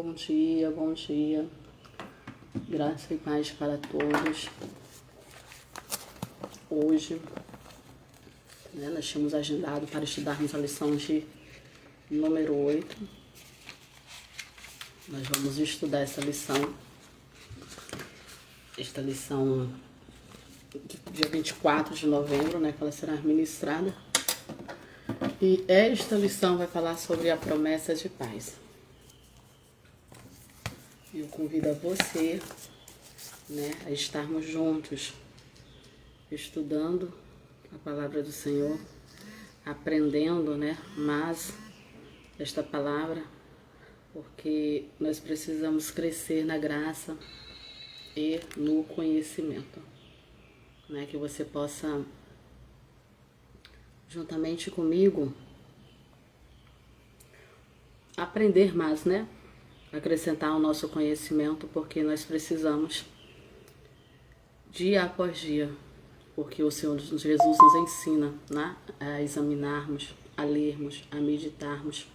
Bom dia, bom dia. Graça e paz para todos. Hoje, nós tínhamos agendado para estudarmos a lição de número 8. Nós vamos estudar esta lição dia 24 de novembro, que ela será ministrada. E esta lição vai falar sobre a promessa de paz. Eu convido a você, a estarmos juntos, estudando a palavra do Senhor, aprendendo, mais esta palavra, porque nós precisamos crescer na graça e no conhecimento, que você possa, juntamente comigo, aprender mais, acrescentar ao nosso conhecimento, porque nós precisamos dia após dia, porque o Senhor Jesus nos ensina a examinarmos, a lermos, a meditarmos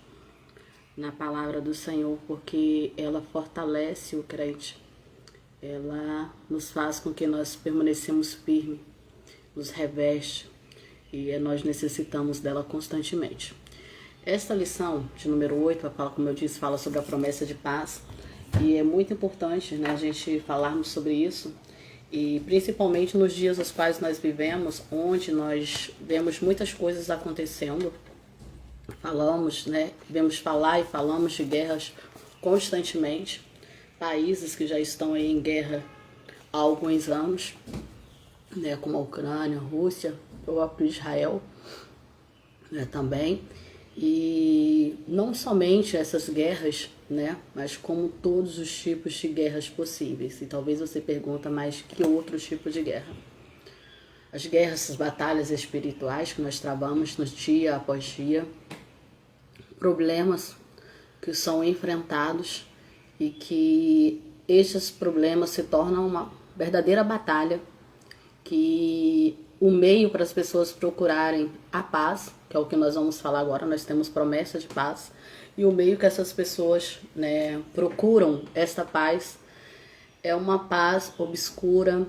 na palavra do Senhor, porque ela fortalece o crente, ela nos faz com que nós permanecemos firmes, nos reveste, e nós necessitamos dela constantemente. Esta lição de número 8, como eu disse, fala sobre a promessa de paz, e é muito importante a gente falarmos sobre isso, e principalmente nos dias nos quais nós vivemos, onde nós vemos muitas coisas acontecendo, vemos falar e falamos de guerras constantemente, países que já estão aí em guerra há alguns anos, como a Ucrânia, a Rússia, o próprio Israel, também. E não somente essas guerras, mas como todos os tipos de guerras possíveis. E talvez você pergunta, mas que outros tipos de guerra? As guerras, as batalhas espirituais que nós travamos no dia após dia, problemas que são enfrentados e que estes problemas se tornam uma verdadeira batalha, que o meio para as pessoas procurarem a paz, que é o que nós vamos falar agora, nós temos promessa de paz, e o meio que essas pessoas procuram esta paz é uma paz obscura,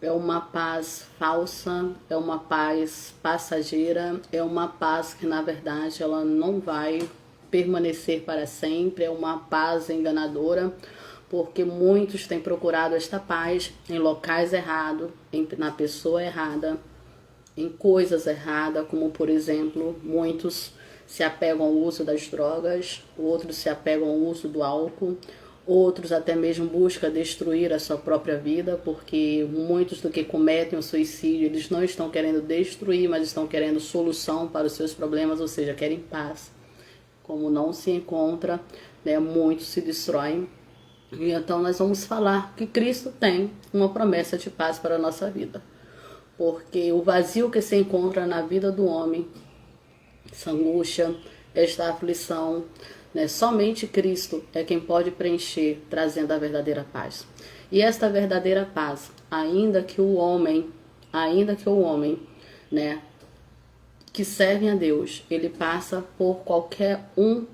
é uma paz falsa, é uma paz passageira, é uma paz que na verdade ela não vai permanecer para sempre, é uma paz enganadora, porque muitos têm procurado esta paz em locais errados, na pessoa errada, em coisas erradas, como por exemplo, muitos se apegam ao uso das drogas, outros se apegam ao uso do álcool, outros até mesmo buscam destruir a sua própria vida, porque muitos do que cometem o suicídio, eles não estão querendo destruir, mas estão querendo solução para os seus problemas, ou seja, querem paz. Como não se encontra, muitos se destroem. E então nós vamos falar que Cristo tem uma promessa de paz para a nossa vida. Porque o vazio que se encontra na vida do homem, essa angústia, esta aflição, somente Cristo é quem pode preencher, trazendo a verdadeira paz. E esta verdadeira paz, ainda que o homem, que serve a Deus, ele passa por qualquer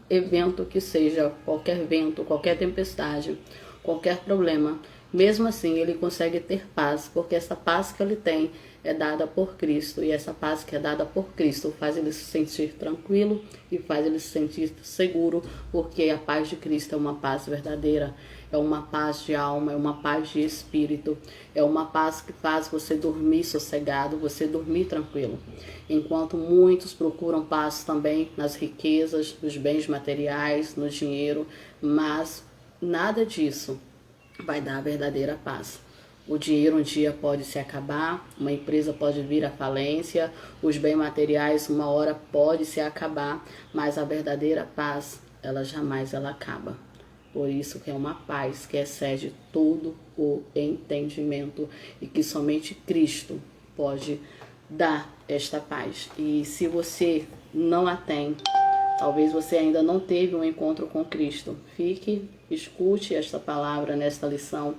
evento que seja, qualquer vento, qualquer tempestade, qualquer problema, mesmo assim ele consegue ter paz, porque essa paz que ele tem é dada por Cristo, e essa paz que é dada por Cristo faz ele se sentir tranquilo e faz ele se sentir seguro, porque a paz de Cristo é uma paz verdadeira, é uma paz de alma, é uma paz de espírito, é uma paz que faz você dormir sossegado, você dormir tranquilo. Enquanto muitos procuram paz também nas riquezas, nos bens materiais, no dinheiro, mas nada disso vai dar a verdadeira paz. O dinheiro um dia pode se acabar, uma empresa pode vir à falência, os bens materiais uma hora pode se acabar, mas a verdadeira paz, ela jamais acaba. Por isso que é uma paz que excede todo o entendimento e que somente Cristo pode dar esta paz. E se você não a tem, talvez você ainda não teve um encontro com Cristo, escute esta palavra nesta lição,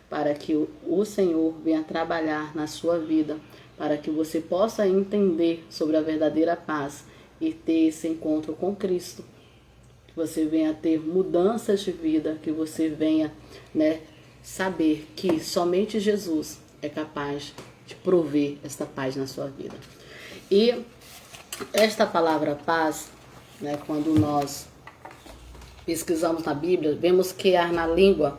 para que o Senhor venha trabalhar na sua vida, para que você possa entender sobre a verdadeira paz e ter esse encontro com Cristo. você venha ter mudanças de vida, que você venha, né, saber que somente Jesus é capaz de prover esta paz na sua vida. E esta palavra paz, né, quando nós pesquisamos na Bíblia, vemos que na língua,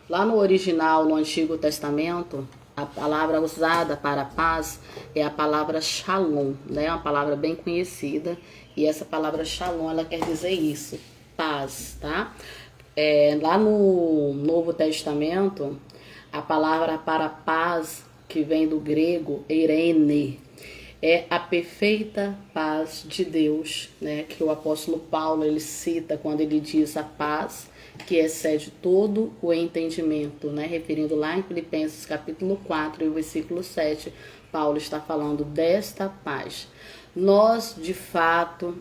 lá no original, no Antigo Testamento, a palavra usada para paz é a palavra shalom, né? É uma palavra bem conhecida, e essa palavra shalom, ela quer dizer isso, paz, tá? Lá no Novo Testamento, a palavra para paz, que vem do grego eirene, é a perfeita paz de Deus, né? Que o apóstolo Paulo ele cita quando ele diz a paz que excede todo o entendimento, né? Referindo lá em Filipenses capítulo 4 e o versículo 7, Paulo está falando desta paz. Nós, de fato,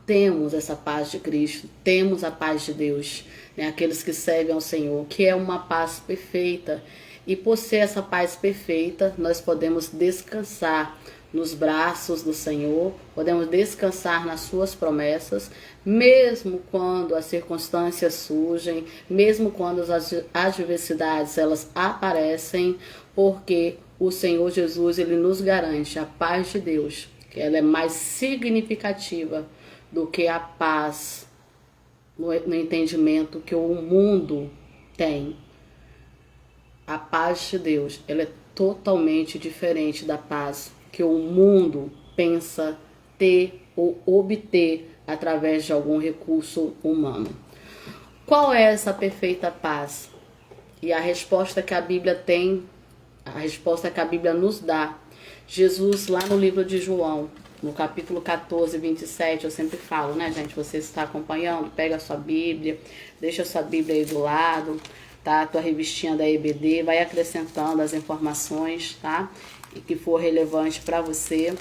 temos essa paz de Cristo, temos a paz de Deus, né? Aqueles que servem ao Senhor, que é uma paz perfeita. E por ser essa paz perfeita, nós podemos descansar nos braços do Senhor, podemos descansar nas suas promessas, mesmo quando as circunstâncias surgem, mesmo quando as adversidades elas aparecem, porque o Senhor Jesus ele nos garante a paz de Deus, que ela é mais significativa do que a paz no entendimento que o mundo tem. A paz de Deus, ela é totalmente diferente da paz que o mundo pensa ter ou obter através de algum recurso humano. Qual é essa perfeita paz? E a resposta que a Bíblia tem, a resposta que a Bíblia nos dá. Jesus, lá no livro de João, no capítulo 14, 27, eu sempre falo, né, gente? Você está acompanhando? Pega a sua Bíblia, deixa a sua Bíblia aí do lado, tá? A tua revistinha da EBD, vai acrescentando as informações, tá? E que for relevante para você,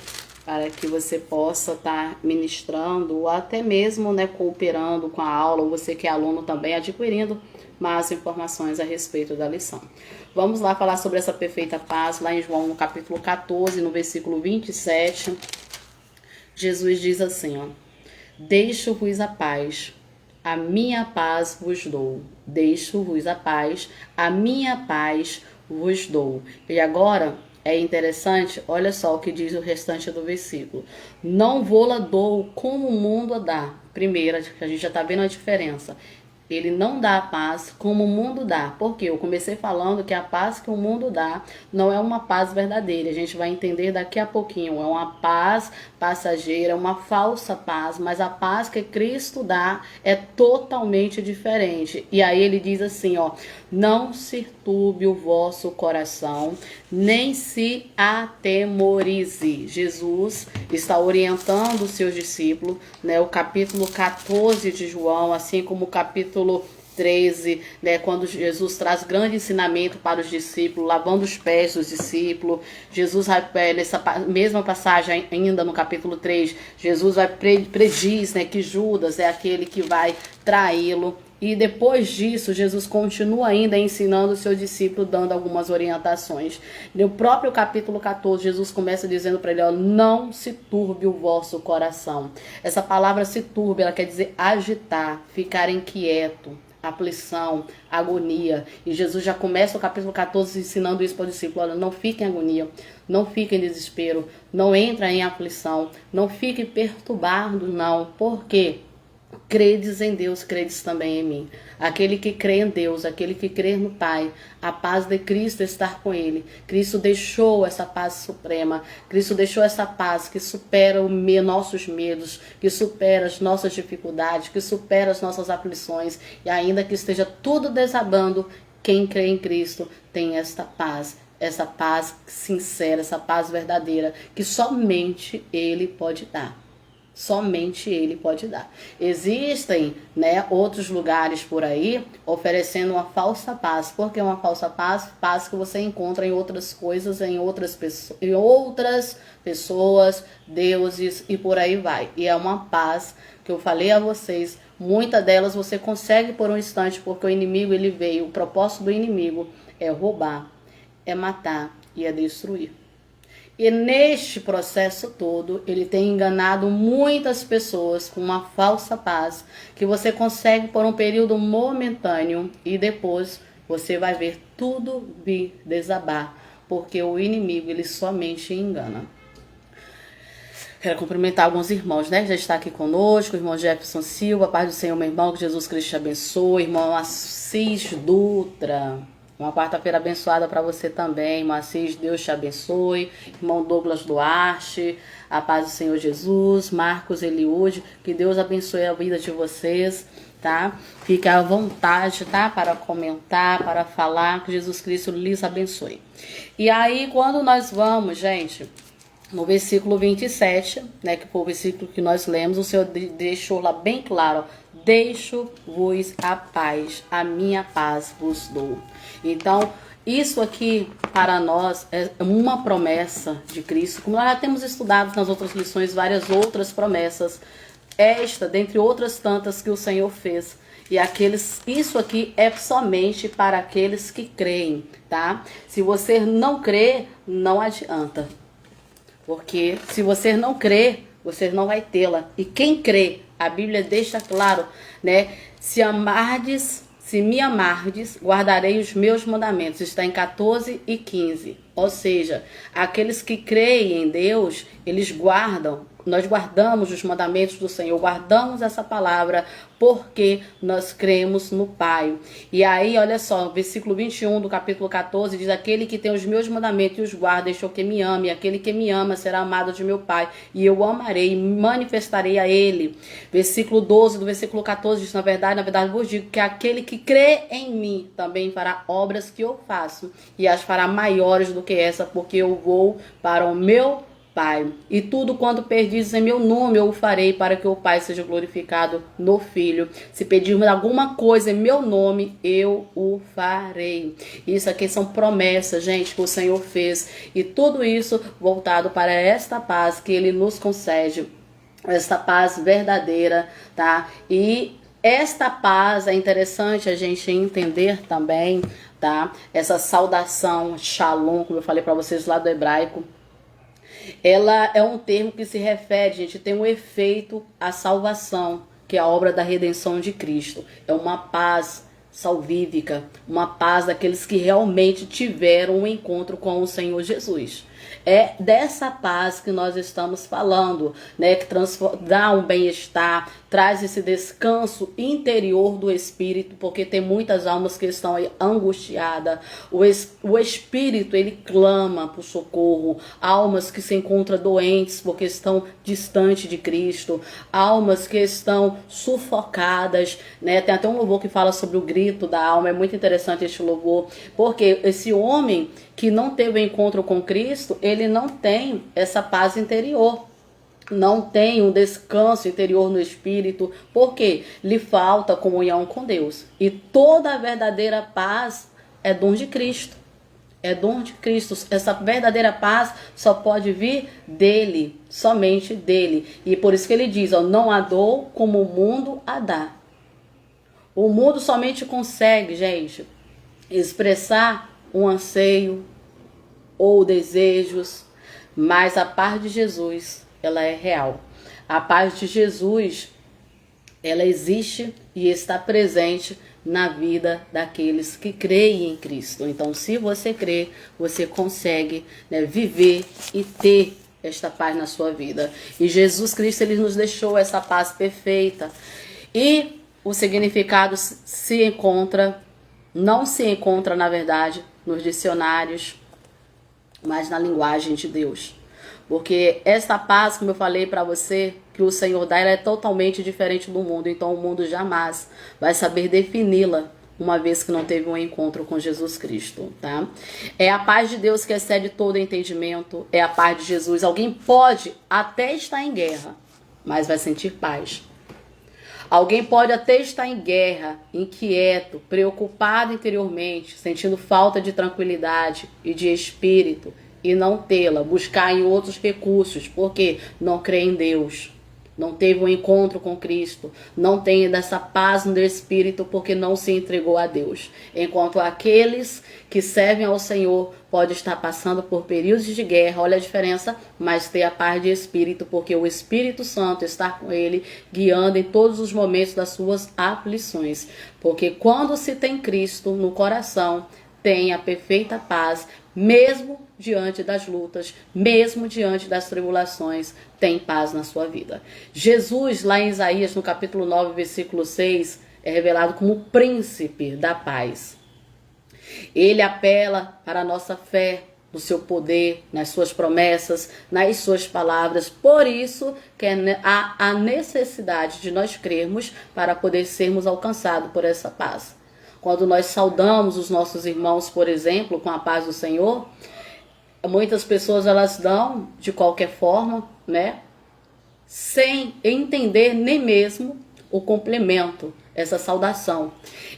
para que você possa estar ministrando ou até mesmo, né, cooperando com a aula, ou você que é aluno também, adquirindo mais informações a respeito da lição. Vamos lá falar sobre essa perfeita paz, lá em João, no capítulo 14, no versículo 27, Jesus diz assim, ó: deixo-vos a paz, a minha paz vos dou. Deixo-vos a paz, a minha paz vos dou. E agora é interessante, olha só o que diz o restante do versículo. Não vou-la dou como o mundo dá. Primeira, a gente já está vendo a diferença. Ele não dá a paz como o mundo dá. Porque eu comecei falando que a paz que o mundo dá não é uma paz verdadeira. A gente vai entender daqui a pouquinho. É uma paz passageira, uma falsa paz. Mas a paz que Cristo dá é totalmente diferente. E aí ele diz assim, ó: não se turbe o vosso coração, nem se atemorize. Jesus está orientando os seus discípulos, né? O capítulo 14 de João, assim como o capítulo 13, né, quando Jesus traz grande ensinamento para os discípulos, lavando os pés dos discípulos. Jesus, nessa mesma passagem, ainda no capítulo 3, Jesus vai prediz, né, que Judas é aquele que vai traí-lo. E depois disso, Jesus continua ainda ensinando o seu discípulo, dando algumas orientações. No próprio capítulo 14, Jesus começa dizendo para ele, ó: não se turbe o vosso coração. Essa palavra se turbe, ela quer dizer agitar, ficar inquieto, aflição, agonia. E Jesus já começa o capítulo 14 ensinando isso para o discípulo: olha, não fique em agonia, não fique em desespero, não entre em aflição, não fique perturbado, não. Por quê? Credes em Deus, credes também em mim. Aquele que crê em Deus, aquele que crê no Pai, a paz de Cristo está com ele. Cristo deixou essa paz suprema. Cristo deixou essa paz que supera os nossos medos, que supera as nossas dificuldades, que supera as nossas aflições. E ainda que esteja tudo desabando, quem crê em Cristo tem esta paz sincera, essa paz verdadeira, que somente Ele pode dar. Somente Ele pode dar. Existem, né, outros lugares por aí oferecendo uma falsa paz. Por que uma falsa paz? Paz que você encontra em outras coisas, em outras pessoas, deuses e por aí vai. E é uma paz que eu falei a vocês, muitas delas você consegue por um instante, porque o inimigo ele veio. O propósito do inimigo é roubar, é matar e é destruir. E neste processo todo, ele tem enganado muitas pessoas com uma falsa paz, que você consegue por um período momentâneo e depois você vai ver tudo vir desabar, porque o inimigo ele somente engana. Quero cumprimentar alguns irmãos, né? Já está aqui conosco, o irmão Jefferson Silva, paz do Senhor, meu irmão, que Jesus Cristo te abençoe. Irmão Assis Dutra, uma quarta-feira abençoada para você também, irmão Assis, Deus te abençoe. Irmão Douglas Duarte, a paz do Senhor Jesus. Marcos Eliude, que Deus abençoe a vida de vocês, tá? Fique à vontade, tá? Para comentar, para falar, que Jesus Cristo lhes abençoe. E aí, quando nós vamos, gente, no versículo 27, né, que foi o versículo que nós lemos, o Senhor deixou lá bem claro: deixo-vos a paz, a minha paz vos dou. Então, isso aqui para nós é uma promessa de Cristo, como nós já temos estudado nas outras lições várias outras promessas, esta, dentre outras tantas que o Senhor fez. E isso aqui é somente para aqueles que creem, tá? Se você não crê, não adianta. Porque se você não crê, você não vai tê-la. E quem crê, a Bíblia deixa claro, né? Se me amardes, guardarei os meus mandamentos. Está em 14 e 15. Ou seja, aqueles que creem em Deus, eles guardam. Nós guardamos os mandamentos do Senhor, guardamos essa palavra porque nós cremos no Pai. E aí, olha só, versículo 21 do capítulo 14 diz: aquele que tem os meus mandamentos e os guarda, deixou que me ame. Aquele que me ama será amado de meu Pai, e eu o amarei e manifestarei a ele. Versículo 12 do versículo 14 diz: na verdade vos digo que aquele que crê em mim também fará obras que eu faço, e as fará maiores do que essa, porque eu vou para o meu Pai. E tudo quanto pedis em meu nome eu o farei, para que o Pai seja glorificado no Filho. Se pedirmos alguma coisa em meu nome, eu o farei. Isso aqui são promessas, gente, que o Senhor fez. E tudo isso voltado para esta paz que Ele nos concede. Esta paz verdadeira, tá? E esta paz é interessante a gente entender também, tá? Essa saudação, shalom, como eu falei para vocês lá do hebraico, ela é um termo que se refere, gente, tem um efeito à salvação, que é a obra da redenção de Cristo. É uma paz salvífica, uma paz daqueles que realmente tiveram um encontro com o Senhor Jesus. É dessa paz que nós estamos falando, né? Que dá um bem-estar, traz esse descanso interior do espírito, porque tem muitas almas que estão aí angustiadas. O espírito, ele clama por socorro. Almas que se encontram doentes porque estão distante de Cristo. Almas que estão sufocadas, né? Tem até um louvor que fala sobre o grito da alma. É muito interessante este louvor, porque esse homem que não teve encontro com Cristo, ele não tem essa paz interior, não tem um descanso interior no espírito, porque lhe falta comunhão com Deus. E toda a verdadeira paz é dom de Cristo. É dom de Cristo. Essa verdadeira paz só pode vir dele, somente dele. E por isso que ele diz, ó, não há dor como o mundo a dá. O mundo somente consegue, gente, expressar um anseio ou desejos, mas a paz de Jesus, ela é real. A paz de Jesus, ela existe e está presente na vida daqueles que creem em Cristo. Então, se você crê, você consegue, né, viver e ter esta paz na sua vida. E Jesus Cristo, ele nos deixou essa paz perfeita. E o significado não se encontra, na verdade, nos dicionários, mas na linguagem de Deus. Porque esta paz, como eu falei para você, que o Senhor dá, ela é totalmente diferente do mundo. Então o mundo jamais vai saber defini-la, uma vez que não teve um encontro com Jesus Cristo, tá? É a paz de Deus que excede todo entendimento. É a paz de Jesus. Alguém pode até estar em guerra, mas vai sentir paz. Alguém pode até estar em guerra, inquieto, preocupado interiormente, sentindo falta de tranquilidade e de espírito, e não tê-la, buscar em outros recursos, porque não crê em Deus. não teve um encontro com Cristo, não tem dessa paz no Espírito porque não se entregou a Deus. Enquanto aqueles que servem ao Senhor podem estar passando por períodos de guerra, olha a diferença, mas ter a paz de Espírito porque o Espírito Santo está com ele, guiando em todos os momentos das suas aflições. Porque quando se tem Cristo no coração, tem a perfeita paz, mesmo diante das lutas, mesmo diante das tribulações, tem paz na sua vida. Jesus, lá em Isaías, no capítulo 9, versículo 6, é revelado como o príncipe da paz. Ele apela para a nossa fé, no seu poder, nas suas promessas, nas suas palavras. Por isso que há a necessidade de nós crermos para poder sermos alcançados por essa paz. Quando nós saudamos os nossos irmãos, por exemplo, com a paz do Senhor, muitas pessoas elas dão de qualquer forma, né? Sem entender nem mesmo o complemento, essa saudação.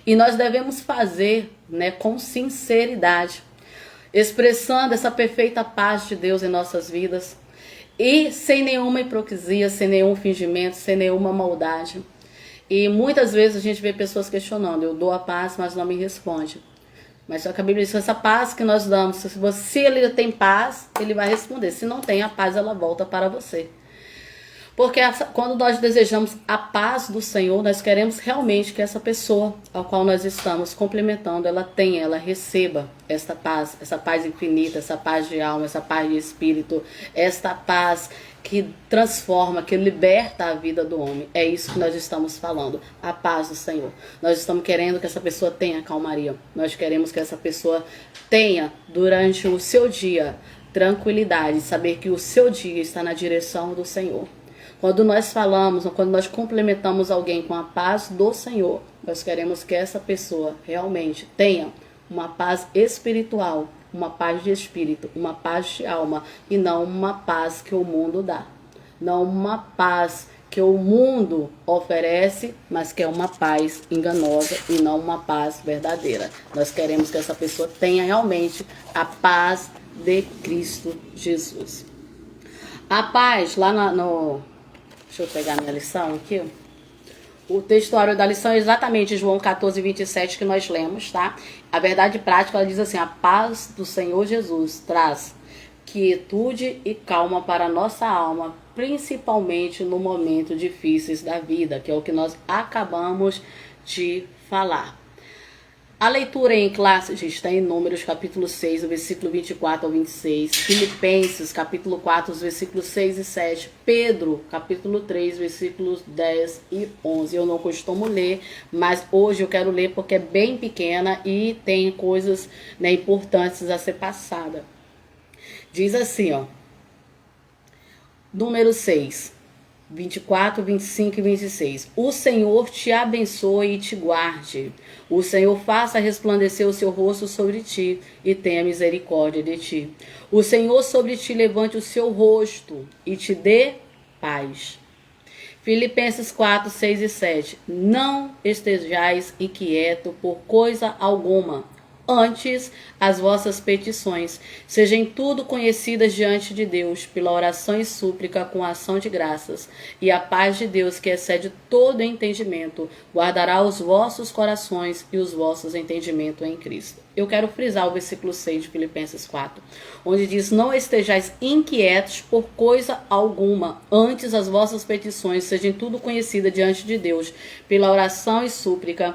E nós devemos fazer, né, com sinceridade, expressando essa perfeita paz de Deus em nossas vidas e sem nenhuma hipocrisia, sem nenhum fingimento, sem nenhuma maldade. E muitas vezes a gente vê pessoas questionando, eu dou a paz, mas não me responde. Mas só que a Bíblia diz, essa paz que nós damos, se ele tem paz, ele vai responder. Se não tem a paz, ela volta para você. Porque quando nós desejamos a paz do Senhor, nós queremos realmente que essa pessoa ao qual nós estamos complementando, ela receba essa paz infinita, essa paz de alma, essa paz de espírito, esta paz que transforma, que liberta a vida do homem. É isso que nós estamos falando, a paz do Senhor. Nós estamos querendo que essa pessoa tenha calmaria. Nós queremos que essa pessoa tenha, durante o seu dia, tranquilidade, saber que o seu dia está na direção do Senhor. Quando nós falamos, ou quando nós complementamos alguém com a paz do Senhor, nós queremos que essa pessoa realmente tenha uma paz espiritual, uma paz de espírito, uma paz de alma, e não uma paz que o mundo dá. Não uma paz que o mundo oferece, mas que é uma paz enganosa e não uma paz verdadeira. Nós queremos que essa pessoa tenha realmente a paz de Cristo Jesus. A paz, lá deixa eu pegar minha lição aqui. O textuário da lição é exatamente João 14, 27 que nós lemos, tá? A verdade prática, ela diz assim, a paz do Senhor Jesus traz quietude e calma para a nossa alma, principalmente no momento difíceis da vida, que é o que nós acabamos de falar. A leitura em classe, gente, está em Números, capítulo 6, versículo 24 ao 26. Filipenses, capítulo 4, os versículos 6 e 7. Pedro, capítulo 3, versículos 10 e 11. Eu não costumo ler, mas hoje eu quero ler porque é bem pequena e tem coisas, né, importantes a ser passada. Diz assim, ó. Número 6. 24, 25 e 26. O Senhor te abençoe e te guarde. O Senhor faça resplandecer o seu rosto sobre ti e tenha misericórdia de ti. O Senhor sobre ti levante o seu rosto e te dê paz. Filipenses 4, 6 e 7. Não estejais inquieto por coisa alguma. Antes, as vossas petições sejam tudo conhecidas diante de Deus, pela oração e súplica com ação de graças. E a paz de Deus, que excede todo entendimento, guardará os vossos corações e os vossos entendimentos em Cristo. Eu quero frisar o versículo 6 de Filipenses 4, onde diz, não estejais inquietos por coisa alguma. Antes, as vossas petições sejam tudo conhecidas diante de Deus, pela oração e súplica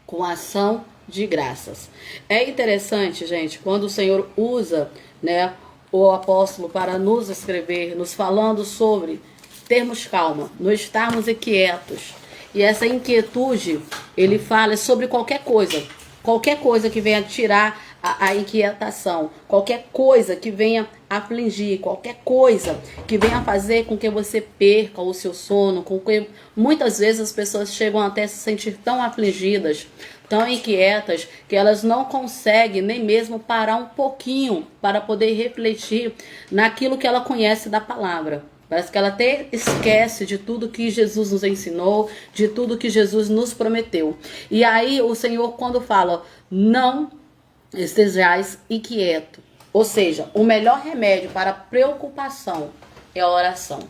com ação de graças. É interessante, gente, quando o Senhor usa, né, o apóstolo para nos escrever, nos falando sobre termos calma, não estarmos inquietos. E essa inquietude, ele fala sobre qualquer coisa que venha tirar a inquietação, qualquer coisa que venha afligir, qualquer coisa que venha fazer com que você perca o seu sono, com que muitas vezes as pessoas chegam até a se sentir tão afligidas, tão inquietas, que elas não conseguem nem mesmo parar um pouquinho para poder refletir naquilo que ela conhece da palavra. Parece que ela até esquece de tudo que Jesus nos ensinou, de tudo que Jesus nos prometeu. E aí o Senhor, quando fala, não estejais inquieto, ou seja, o melhor remédio para a preocupação é a oração.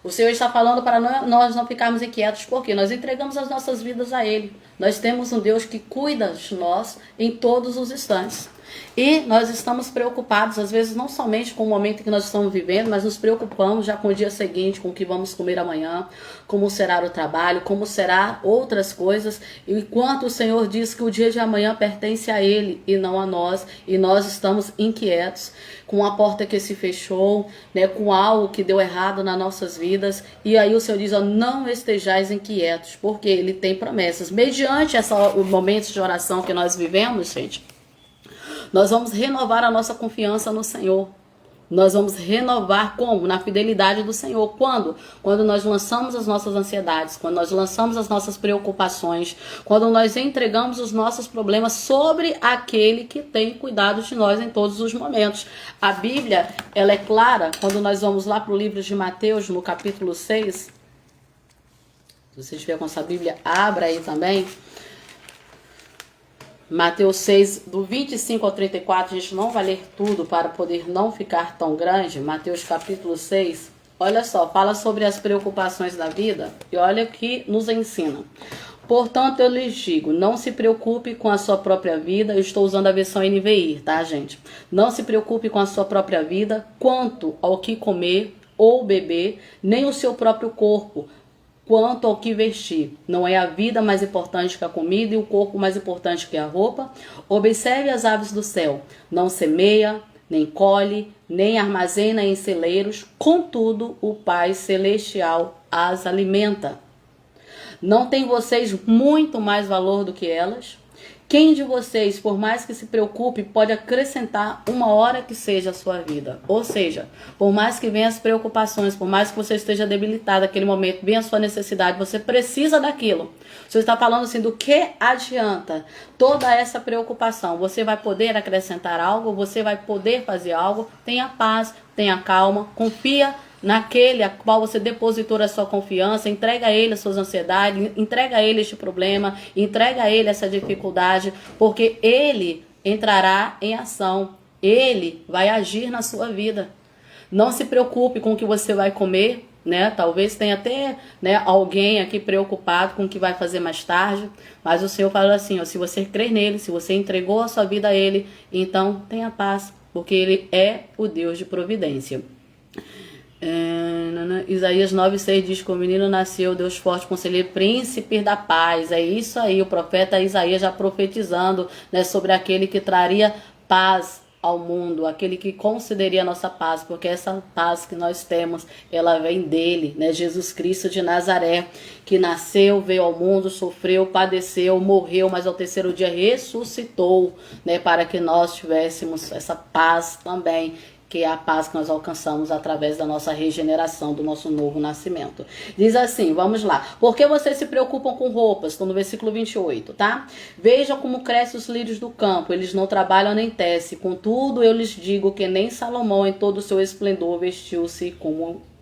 O Senhor está falando para nós não ficarmos inquietos, porque nós entregamos as nossas vidas a Ele. Nós temos um Deus que cuida de nós em todos os instantes. E nós estamos preocupados, às vezes, não somente com o momento que nós estamos vivendo, mas nos preocupamos já com o dia seguinte, com o que vamos comer amanhã, como será o trabalho, como será outras coisas. E enquanto o Senhor diz que o dia de amanhã pertence a Ele e não a nós, e nós estamos inquietos com a porta que se fechou, né, com algo que deu errado nas nossas vidas. E aí o Senhor diz, ó, não estejais inquietos, porque Ele tem promessas. Mediante o momento de oração que nós vivemos, gente, nós vamos renovar a nossa confiança no Senhor. Nós vamos renovar como? Na fidelidade do Senhor. Quando? Quando nós lançamos as nossas ansiedades, quando nós lançamos as nossas preocupações, quando nós entregamos os nossos problemas sobre aquele que tem cuidado de nós em todos os momentos. A Bíblia, ela é clara, quando nós vamos lá para o livro de Mateus, no capítulo 6. Se você estiver com essa Bíblia, abra aí também. Mateus 6, do 25 ao 34, a gente não vai ler tudo para poder não ficar tão grande. Mateus capítulo 6, olha só, fala sobre as preocupações da vida e olha o que nos ensina. Portanto, eu lhes digo, não se preocupe com a sua própria vida. Eu estou usando a versão NVI, tá, gente? Não se preocupe com a sua própria vida, quanto ao que comer ou beber, nem o seu próprio corpo, quanto ao que vestir. Não é a vida mais importante que a comida e o corpo mais importante que a roupa? Observe as aves do céu. Não semeia, nem colhe, nem armazena em celeiros. Contudo, o Pai Celestial as alimenta. Não tem vocês muito mais valor do que elas? Quem de vocês, por mais que se preocupe, pode acrescentar uma hora que seja a sua vida? Ou seja, por mais que venham as preocupações, por mais que você esteja debilitado naquele momento, venha a sua necessidade, você precisa daquilo. Você está falando assim, do que adianta toda essa preocupação? Você vai poder acrescentar algo? Você vai poder fazer algo? Tenha paz, tenha calma, confia naquele a qual você depositou a sua confiança, entrega a ele as suas ansiedades, entrega a ele este problema, entrega a ele essa dificuldade, porque ele entrará em ação, ele vai agir na sua vida. Não se preocupe com o que você vai comer, né? Talvez tenha até, né, alguém aqui preocupado com o que vai fazer mais tarde, mas o Senhor fala assim, ó, se você crer nele, se você entregou a sua vida a ele, então tenha paz, porque ele é o Deus de providência. Isaías 9,6 diz que o menino nasceu, Deus forte, conselheiro, príncipe da paz. É isso aí, o profeta Isaías já profetizando, né, sobre aquele que traria paz ao mundo, aquele que concederia a nossa paz, porque essa paz que nós temos, ela vem dele, né, Jesus Cristo de Nazaré, que nasceu, veio ao mundo, sofreu, padeceu, morreu, mas ao terceiro dia ressuscitou, né, para que nós tivéssemos essa paz também, que é a paz que nós alcançamos através da nossa regeneração, do nosso novo nascimento. Diz assim, vamos lá. Por que vocês se preocupam com roupas? Estou no versículo 28, tá? Vejam como crescem os lírios do campo, eles não trabalham nem tecem. Contudo, eu lhes digo que nem Salomão em todo o seu esplendor vestiu-se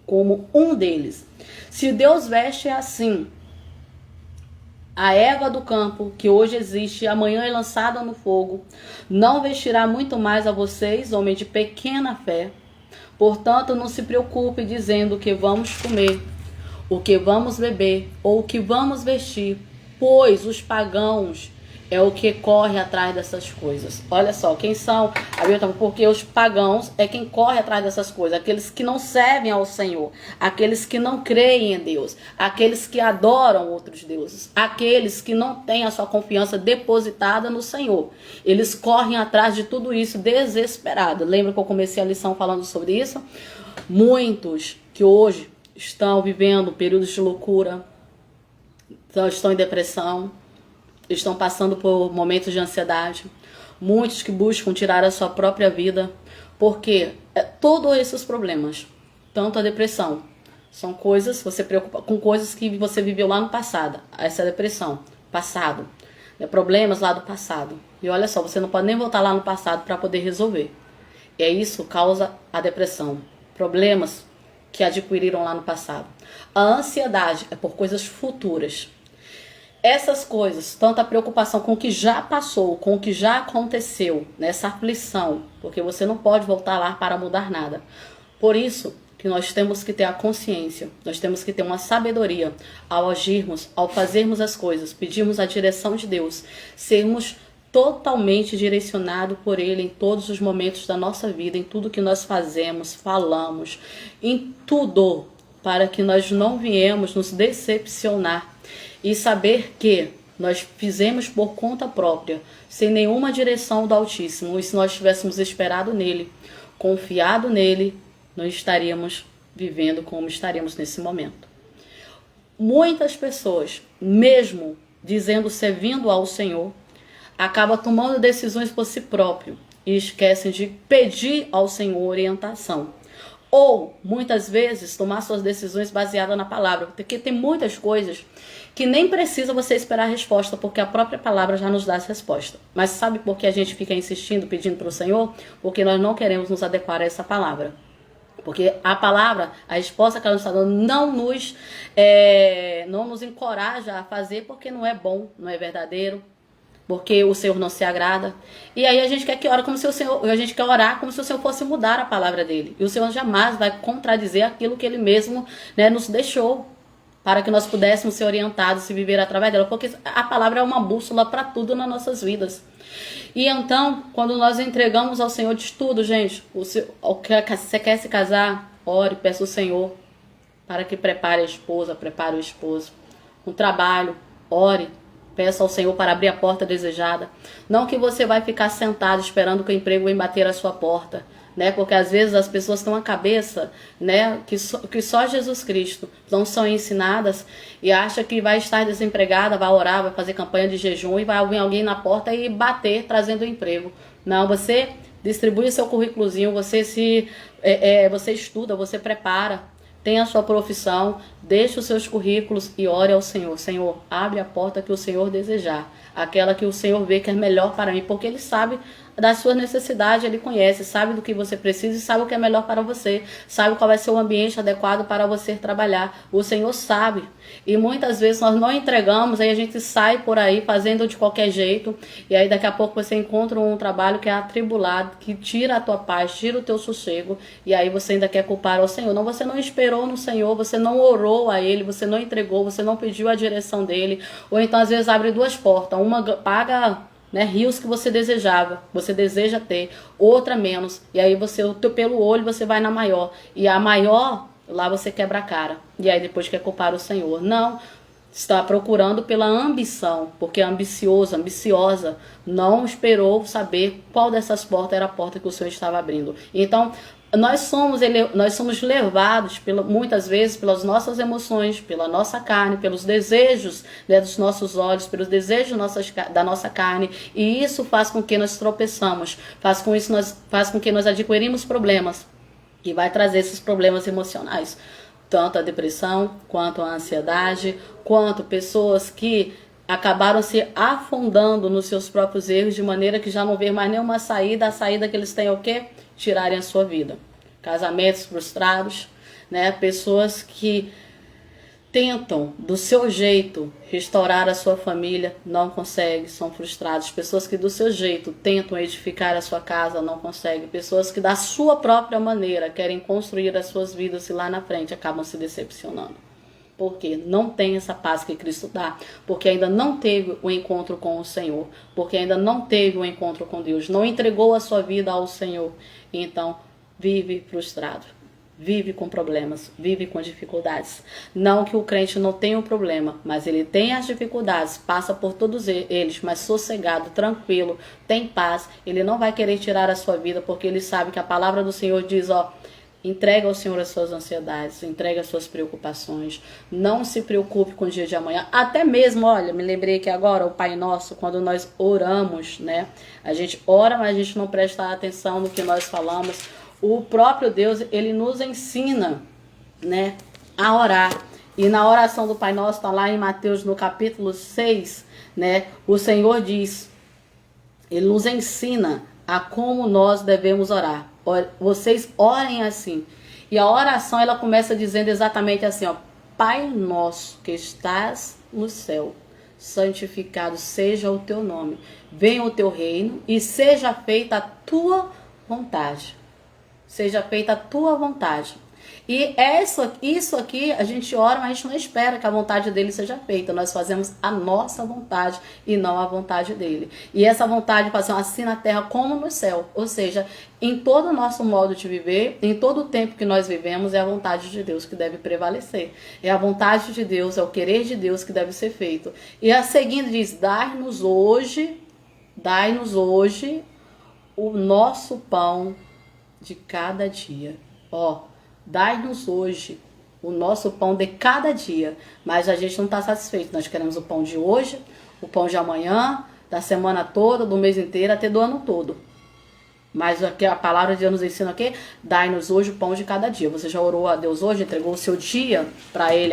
como um deles. Se Deus veste assim a erva do campo, que hoje existe, amanhã é lançada no fogo, não vestirá muito mais a vocês, homens de pequena fé. Portanto, não se preocupe dizendo o que vamos comer, o que vamos beber, ou o que vamos vestir, pois os pagãos é o que corre atrás dessas coisas. Olha só, quem são? Porque os pagãos é quem corre atrás dessas coisas. Aqueles que não servem ao Senhor. Aqueles que não creem em Deus. Aqueles que adoram outros deuses. Aqueles que não têm a sua confiança depositada no Senhor. Eles correm atrás de tudo isso desesperados. Lembra que eu comecei a lição falando sobre isso? Muitos que hoje estão vivendo períodos de loucura, estão em depressão, estão passando por momentos de ansiedade, muitos que buscam tirar a sua própria vida, porque todos esses problemas, tanto a depressão, são coisas, você preocupa com coisas que você viveu lá no passado, essa depressão, passado, problemas lá do passado, e olha só, você não pode nem voltar lá no passado para poder resolver, e isso causa a depressão, problemas que adquiriram lá no passado. A ansiedade é por coisas futuras. Essas coisas, tanto a preocupação com o que já passou, com o que já aconteceu, nessa aflição, porque você não pode voltar lá para mudar nada. Por isso, que nós temos que ter a consciência, nós temos que ter uma sabedoria ao agirmos, ao fazermos as coisas, pedirmos a direção de Deus, sermos totalmente direcionados por Ele em todos os momentos da nossa vida, em tudo que nós fazemos, falamos, em tudo, para que nós não viemos nos decepcionar e saber que nós fizemos por conta própria, sem nenhuma direção do Altíssimo, e se nós tivéssemos esperado nele, confiado nele, não estaríamos vivendo como estaríamos nesse momento. Muitas pessoas, mesmo dizendo servindo ao Senhor, acabam tomando decisões por si próprio e esquecem de pedir ao Senhor orientação. Ou, muitas vezes, tomar suas decisões baseadas na palavra, porque tem muitas coisas que nem precisa você esperar a resposta, porque a própria palavra já nos dá essa resposta. Mas sabe por que a gente fica insistindo, pedindo para o Senhor? Porque nós não queremos nos adequar a essa palavra. Porque a palavra, a resposta que ela nos está dando, não nos encoraja a fazer, porque não é bom, não é verdadeiro, porque o Senhor não se agrada. E aí a gente quer que ore como se o Senhor, a gente quer orar como se o Senhor fosse mudar a palavra dele. E o Senhor jamais vai contradizer aquilo que ele mesmo, né, nos deixou, para que nós pudéssemos ser orientados e viver através dela, porque a palavra é uma bússola para tudo nas nossas vidas. E então, quando nós entregamos ao Senhor de tudo, gente, você quer se casar, ore, peça ao Senhor para que prepare a esposa, prepare o esposo. Um trabalho, ore, peça ao Senhor para abrir a porta desejada. Não que você vai ficar sentado esperando que o emprego venha bater a sua porta, né? Porque às vezes as pessoas têm uma cabeça, né, que só Jesus Cristo não são ensinadas e acha que vai estar desempregada, vai orar, vai fazer campanha de jejum e vai vir alguém na porta e bater trazendo o emprego. Não, você distribui o seu currículozinho, você estuda, você prepara, tem a sua profissão, deixe os seus currículos e ore ao Senhor. Senhor, abre a porta que o Senhor desejar, aquela que o Senhor vê que é melhor para mim, porque Ele sabe das suas necessidades, Ele conhece, sabe do que você precisa e sabe o que é melhor para você, sabe qual vai ser o ambiente adequado para você trabalhar. O Senhor sabe. E muitas vezes nós não entregamos, aí a gente sai por aí fazendo de qualquer jeito, e aí daqui a pouco você encontra um trabalho que é atribulado, que tira a tua paz, tira o teu sossego, e aí você ainda quer culpar ao Senhor. Não, você não esperou no Senhor, você não orou a Ele, você não entregou, você não pediu a direção dEle, ou então às vezes abre duas portas, uma paga, né, rios que você desejava, você deseja ter, outra menos, e aí você, pelo olho você vai na maior, e a maior, lá você quebra a cara, e aí depois quer culpar o Senhor. Não, está procurando pela ambição, porque ambicioso, ambiciosa, não esperou saber qual dessas portas era a porta que o Senhor estava abrindo. Então, nós somos levados muitas vezes pelas nossas emoções, pela nossa carne, pelos desejos, né, dos nossos olhos, pelos desejos da nossa carne, e isso faz com que nós tropeçamos, faz com que nós adquirimos problemas, e vai trazer esses problemas emocionais, tanto a depressão, quanto a ansiedade, quanto pessoas que acabaram se afundando nos seus próprios erros, de maneira que já não vê mais nenhuma saída. A saída que eles têm é o quê? Tirarem a sua vida. Casamentos frustrados, né? Pessoas que tentam, do seu jeito, restaurar a sua família, não conseguem, são frustrados. Pessoas que do seu jeito tentam edificar a sua casa, não conseguem. Pessoas que da sua própria maneira querem construir as suas vidas e lá na frente acabam se decepcionando. Porque não tem essa paz que Cristo dá, porque ainda não teve o encontro com o Senhor, porque ainda não teve o encontro com Deus, não entregou a sua vida ao Senhor, então vive frustrado, vive com problemas, vive com dificuldades. Não que o crente não tenha um problema, mas ele tem as dificuldades, passa por todos eles, mas sossegado, tranquilo, tem paz, ele não vai querer tirar a sua vida, porque ele sabe que a palavra do Senhor diz, entrega ao Senhor as suas ansiedades, entrega as suas preocupações, não se preocupe com o dia de amanhã. Até mesmo, olha, me lembrei que agora o Pai Nosso, quando nós oramos, né? A gente ora, mas a gente não presta atenção no que nós falamos. O próprio Deus, Ele nos ensina, né, a orar. E na oração do Pai Nosso, está lá em Mateus, no capítulo 6, né? O Senhor diz, Ele nos ensina a como nós devemos orar. Vocês orem assim. E a oração, ela começa dizendo exatamente assim, Pai nosso que estás no céu, santificado seja o teu nome. Venha o teu reino e seja feita a tua vontade. Seja feita a tua vontade. E isso aqui, a gente ora, mas a gente não espera que a vontade dele seja feita. Nós fazemos a nossa vontade e não a vontade dele. E essa vontade passa assim na terra como no céu. Ou seja, em todo o nosso modo de viver, em todo o tempo que nós vivemos, é a vontade de Deus que deve prevalecer. É a vontade de Deus, é o querer de Deus que deve ser feito. E a seguinte diz, dai-nos hoje o nosso pão de cada dia. Ó, dai-nos hoje o nosso pão de cada dia. Mas a gente não está satisfeito. Nós queremos o pão de hoje, o pão de amanhã, da semana toda, do mês inteiro, até do ano todo. Mas aqui a palavra de Deus nos ensina aqui, dai-nos hoje o pão de cada dia. Você já orou a Deus hoje, entregou o seu dia para Ele,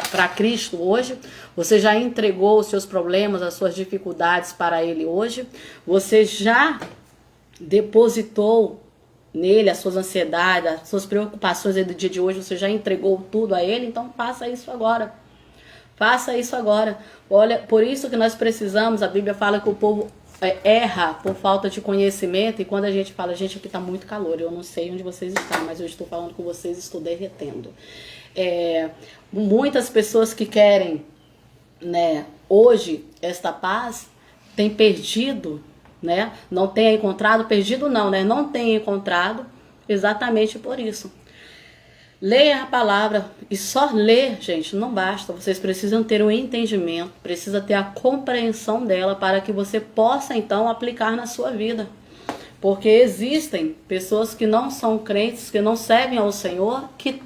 para Cristo hoje? Você já entregou os seus problemas, as suas dificuldades para Ele hoje? Você já depositou nele as suas ansiedades, as suas preocupações do dia de hoje? Você já entregou tudo a Ele? Então faça isso agora. Faça isso agora. Olha, por isso que nós precisamos, a Bíblia fala que o povo erra por falta de conhecimento, e quando a gente fala, gente, aqui tá muito calor, eu não sei onde vocês estão, mas eu estou falando com vocês, estou derretendo. Muitas pessoas que querem, né, hoje, esta paz, têm perdido, né, não tem encontrado, perdido não, né, não tem encontrado, exatamente por isso. Leia a palavra, e só ler, gente, não basta. Vocês precisam ter o entendimento, precisa ter a compreensão dela para que você possa, então, aplicar na sua vida. Porque existem pessoas que não são crentes, que não servem ao Senhor, que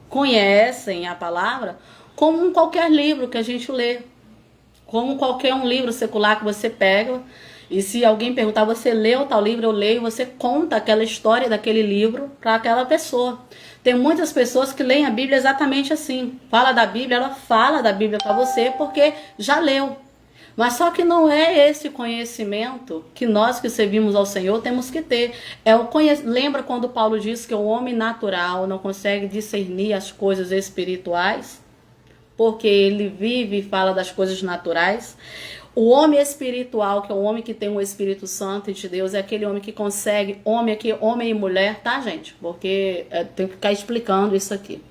conhecem a palavra como qualquer livro que a gente lê. Como qualquer um livro secular que você pega. E se alguém perguntar, você leu tal livro? Eu leio. Você conta aquela história daquele livro para aquela pessoa. Tem muitas pessoas que leem a Bíblia exatamente assim. Fala da Bíblia, ela fala da Bíblia para você porque já leu. Mas só que não é esse conhecimento que nós que servimos ao Senhor temos que ter. Lembra quando Paulo disse que o homem natural não consegue discernir as coisas espirituais? Porque ele vive e fala das coisas naturais. O homem espiritual, que é o homem que tem o Espírito Santo de Deus, é aquele homem que consegue, homem e mulher, tá, gente? Porque tem que ficar explicando isso aqui.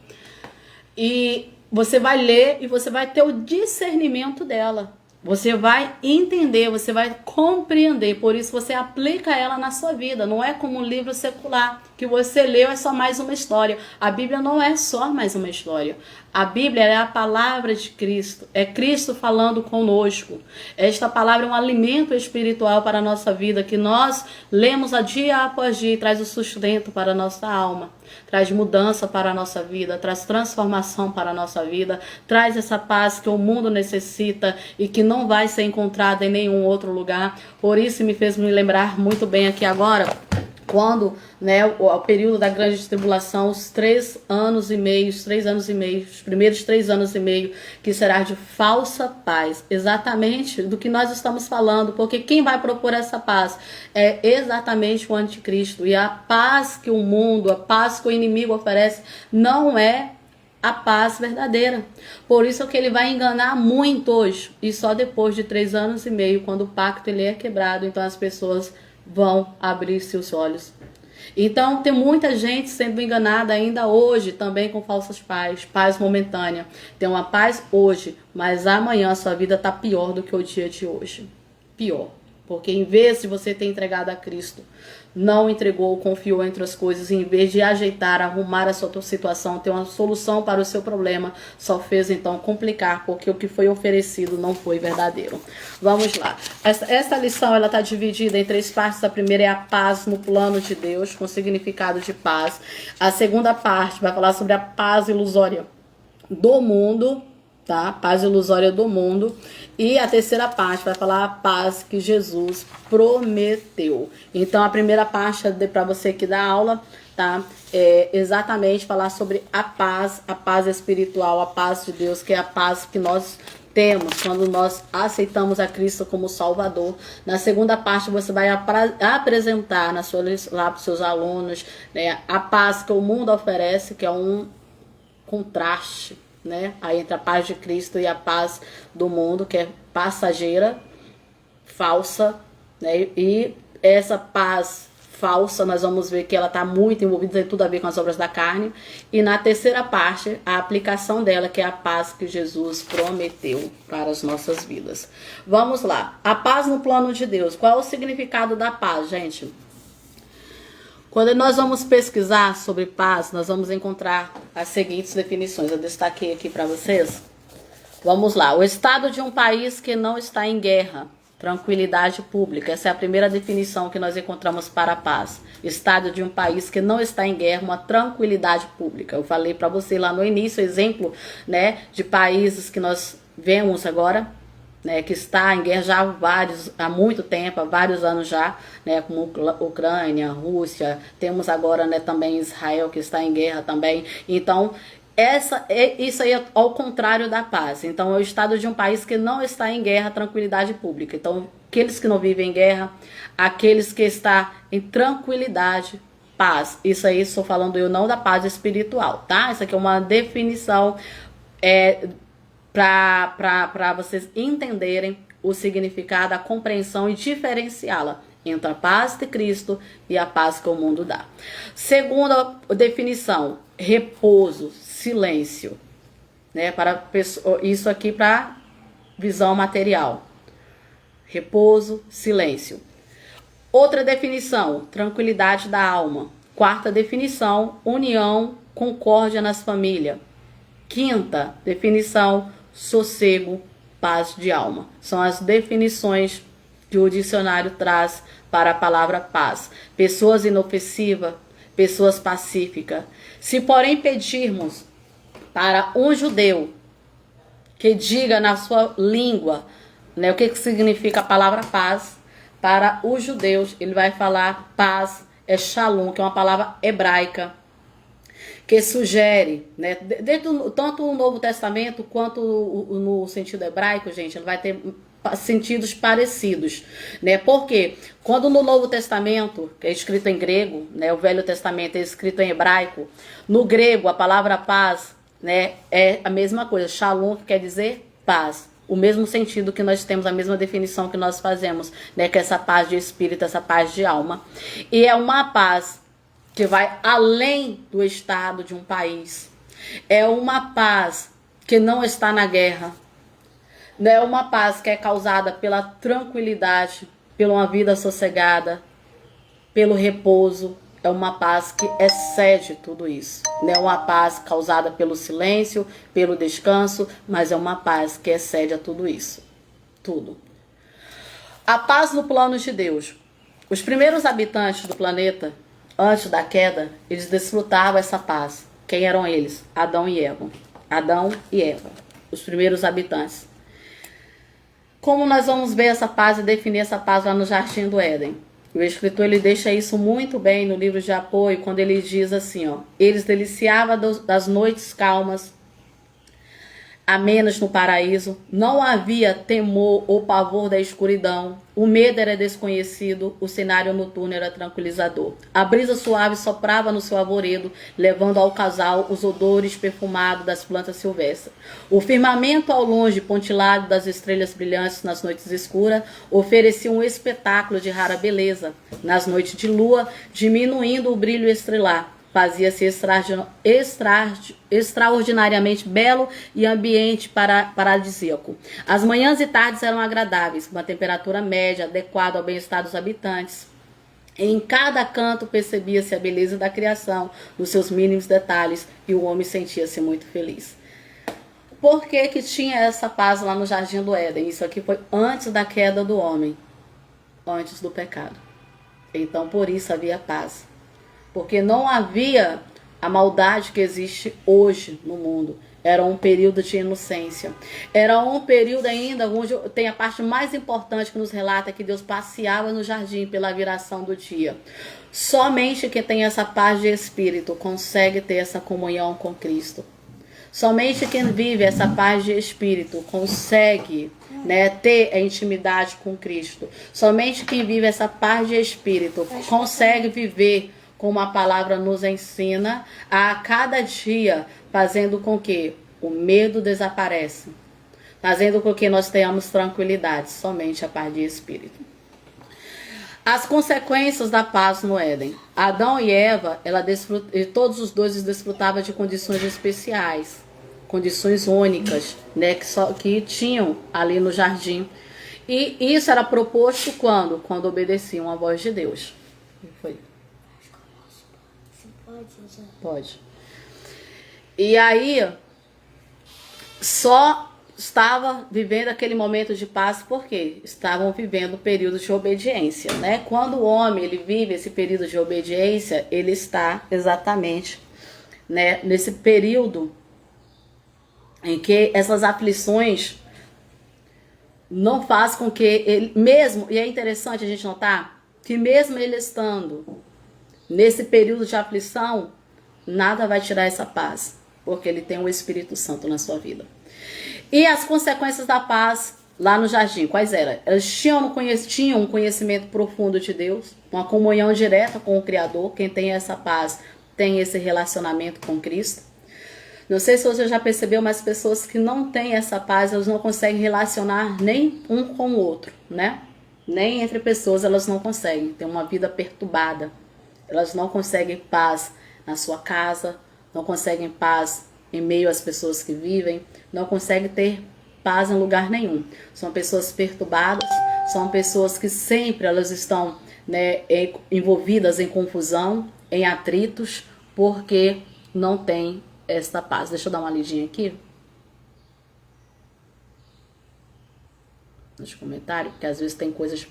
E você vai ler e você vai ter o discernimento dela. Você vai entender, você vai compreender. Por isso você aplica ela na sua vida. Não é como um livro secular, que você leu é só mais uma história. A Bíblia não é só mais uma história. A Bíblia é a palavra de Cristo. É Cristo falando conosco. Esta palavra é um alimento espiritual para a nossa vida, que nós lemos a dia após dia e traz o sustento para a nossa alma. Traz mudança para a nossa vida, traz transformação para a nossa vida, traz essa paz que o mundo necessita e que não vai ser encontrada em nenhum outro lugar. Por isso me fez me lembrar muito bem aqui agora, quando, né, o período da grande tribulação, os 3 anos e meio, os primeiros 3 anos e meio, que será de falsa paz, exatamente do que nós estamos falando, porque quem vai propor essa paz é exatamente o anticristo, e a paz que o mundo, a paz que o inimigo oferece, não é a paz verdadeira. Por isso que ele vai enganar muitos, e só depois de 3 anos e meio, quando o pacto ele é quebrado, então as pessoas vão abrir seus olhos. Então tem muita gente sendo enganada ainda hoje também com falsas paz momentânea. Tem uma paz hoje, mas amanhã a sua vida está pior do que o dia de hoje. Pior. Porque em vez de você ter entregado a Cristo, não entregou, confiou em outras coisas, e em vez de ajeitar, arrumar a sua situação, ter uma solução para o seu problema, só fez então complicar, porque o que foi oferecido não foi verdadeiro. Vamos lá. Essa lição ela está dividida em 3 partes. A primeira é a paz no plano de Deus, com significado de paz. A segunda parte vai falar sobre a paz ilusória do mundo, tá? Paz ilusória do mundo. E a terceira parte vai falar a paz que Jesus prometeu. Então a primeira parte para você que dá aula, tá? É exatamente falar sobre a paz espiritual, a paz de Deus, que é a paz que nós temos quando nós aceitamos a Cristo como Salvador. Na segunda parte você vai apresentar lá para os seus alunos, né, a paz que o mundo oferece, que é um contraste, né, aí entre a paz de Cristo e a paz do mundo, que é passageira, falsa, né, e essa paz falsa, nós vamos ver que ela está muito envolvida, tem tudo a ver com as obras da carne. E na terceira parte, a aplicação dela, que é a paz que Jesus prometeu para as nossas vidas. Vamos lá. A paz no plano de Deus. Qual é o significado da paz, gente? Quando nós vamos pesquisar sobre paz, nós vamos encontrar as seguintes definições. Eu destaquei aqui para vocês. Vamos lá. O estado de um país que não está em guerra. Tranquilidade pública. Essa é a primeira definição que nós encontramos para a paz. Estado de um país que não está em guerra, uma tranquilidade pública. Eu falei para você lá no início, exemplo, né, de países que nós vemos agora, né, que está em guerra já há muito tempo, há vários anos já, né, como Ucrânia, Rússia, temos agora, né, também Israel que está em guerra também. Então, isso aí é ao contrário da paz. Então, é o estado de um país que não está em guerra, tranquilidade pública. Então, aqueles que não vivem em guerra, aqueles que estão em tranquilidade, paz. Isso aí estou falando eu não da paz espiritual, tá? Isso aqui é uma definição para vocês entenderem o significado, a compreensão e diferenciá-la entre a paz de Cristo e a paz que o mundo dá. Segunda definição, repouso, silêncio, né? Isso aqui para visão material. Repouso, silêncio. Outra definição, tranquilidade da alma. Quarta definição, união, concórdia nas famílias. Quinta definição, sossego, paz de alma. São as definições que o dicionário traz para a palavra paz. Pessoas inofensivas, pessoas pacíficas. Se porém pedirmos para um judeu que diga na sua língua, né, o que significa a palavra paz, para os judeus ele vai falar paz, é shalom, que é uma palavra hebraica, que sugere, né, tanto o Novo Testamento quanto no sentido hebraico, gente, ele vai ter sentidos parecidos, né? Porque quando no Novo Testamento, que é escrito em grego, né, o Velho Testamento é escrito em hebraico, no grego a palavra paz, né, é a mesma coisa, shalom, que quer dizer paz. O mesmo sentido que nós temos, a mesma definição que nós fazemos, né, que é essa paz de espírito, essa paz de alma. E é uma paz que vai além do estado de um país. É uma paz que não está na guerra. É uma paz que é causada pela tranquilidade, pela uma vida sossegada, pelo repouso. É uma paz que excede tudo isso. Não é uma paz causada pelo silêncio, pelo descanso, mas é uma paz que excede a tudo isso. Tudo. A paz no plano de Deus. Os primeiros habitantes do planeta, antes da queda, eles desfrutavam essa paz. Quem eram eles? Adão e Eva. Adão e Eva, os primeiros habitantes. Como nós vamos ver essa paz e definir essa paz lá no Jardim do Éden? O escritor ele deixa isso muito bem no livro de apoio, quando ele diz assim, ó: eles deliciavam das noites calmas, amenas no paraíso, não havia temor ou pavor da escuridão, o medo era desconhecido, o cenário noturno era tranquilizador. A brisa suave soprava no seu arvoredo, levando ao casal os odores perfumados das plantas silvestres. O firmamento ao longe, pontilhado das estrelas brilhantes nas noites escuras, oferecia um espetáculo de rara beleza. Nas noites de lua, diminuindo o brilho estrelar, fazia-se extraordinariamente belo e ambiente paradisíaco. As manhãs e tardes eram agradáveis, com uma temperatura média, adequada ao bem-estar dos habitantes. Em cada canto percebia-se a beleza da criação, nos seus mínimos detalhes, e o homem sentia-se muito feliz. Por que que tinha essa paz lá no Jardim do Éden? Isso aqui foi antes da queda do homem, antes do pecado. Então, por isso havia paz. Porque não havia a maldade que existe hoje no mundo. Era um período de inocência. Era um período ainda onde tem a parte mais importante que nos relata que Deus passeava no jardim pela viração do dia. Somente quem tem essa paz de espírito consegue ter essa comunhão com Cristo. Somente quem vive essa paz de espírito consegue, né, ter a intimidade com Cristo. Somente quem vive essa paz de espírito consegue viver como a palavra nos ensina, a cada dia, fazendo com que o medo desapareça, fazendo com que nós tenhamos tranquilidade, somente a paz de espírito. As consequências da paz no Éden. Adão e Eva, todos os dois desfrutavam de condições especiais, condições únicas, né, que tinham ali no jardim. E isso era proposto quando? Quando obedeciam à voz de Deus. Foi. Pode. E aí, só estava vivendo aquele momento de paz porque estavam vivendo períodos de obediência, né? Quando o homem ele vive esse período de obediência, ele está exatamente, né, nesse período em que essas aflições não fazem com que ele mesmo, e é interessante a gente notar que mesmo ele estando nesse período de aflição, nada vai tirar essa paz, porque ele tem o Espírito Santo na sua vida. E as consequências da paz lá no jardim, quais eram? Eles tinham um conhecimento profundo de Deus, uma comunhão direta com o Criador. Quem tem essa paz tem esse relacionamento com Cristo. Não sei se você já percebeu, mas pessoas que não têm essa paz, elas não conseguem relacionar nem um com o outro, né? Nem entre pessoas elas não conseguem. Tem uma vida perturbada. Elas não conseguem paz na sua casa, não conseguem paz em meio às pessoas que vivem, não conseguem ter paz em lugar nenhum. São pessoas perturbadas, são pessoas que sempre elas estão, né, envolvidas em confusão, em atritos, porque não tem esta paz. Deixa eu dar uma lidinha aqui nos comentários, porque às vezes tem coisas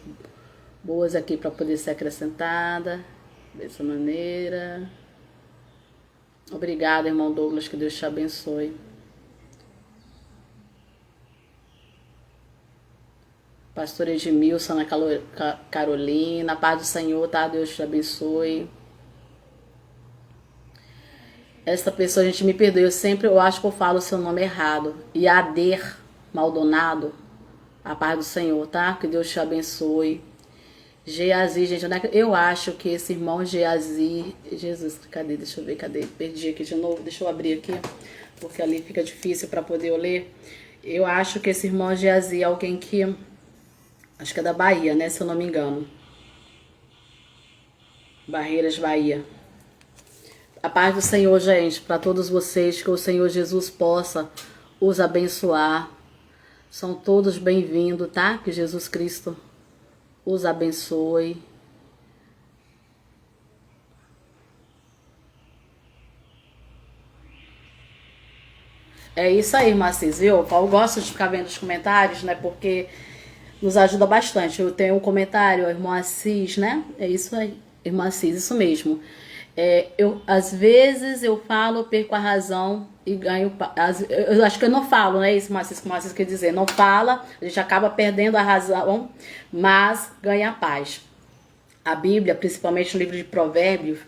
boas aqui para poder ser acrescentada dessa maneira. Obrigada, irmão Douglas, que Deus te abençoe. Pastor Edmilson, Ana Carolina, paz do Senhor, tá? Deus te abençoe. Esta pessoa, a gente me perdoe, eu acho que eu falo o seu nome errado. Iader Maldonado, a paz do Senhor, tá? Que Deus te abençoe. Geazi, gente, eu acho que esse irmão Geazi, Jesus, cadê? Deixa eu ver, cadê? Perdi aqui de novo, deixa eu abrir aqui, porque ali fica difícil para poder eu ler. Eu acho que esse irmão Geazi é alguém que, acho que é da Bahia, né, se eu não me engano. Barreiras, Bahia. A paz do Senhor, gente, para todos vocês, que o Senhor Jesus possa os abençoar. São todos bem-vindos, tá? Que Jesus Cristo os abençoe. É isso aí, irmã Assis, viu? Eu gosto de ficar vendo os comentários, né? Porque nos ajuda bastante. Eu tenho um comentário, irmã Assis, né? É isso aí, irmã Assis, isso mesmo. Às vezes eu falo, perco a razão e ganho. Eu acho que eu não falo, né? Isso, Marcis, como Marcis quer dizer. Não fala, a gente acaba perdendo a razão, mas ganha paz. A Bíblia, principalmente no livro de Provérbios,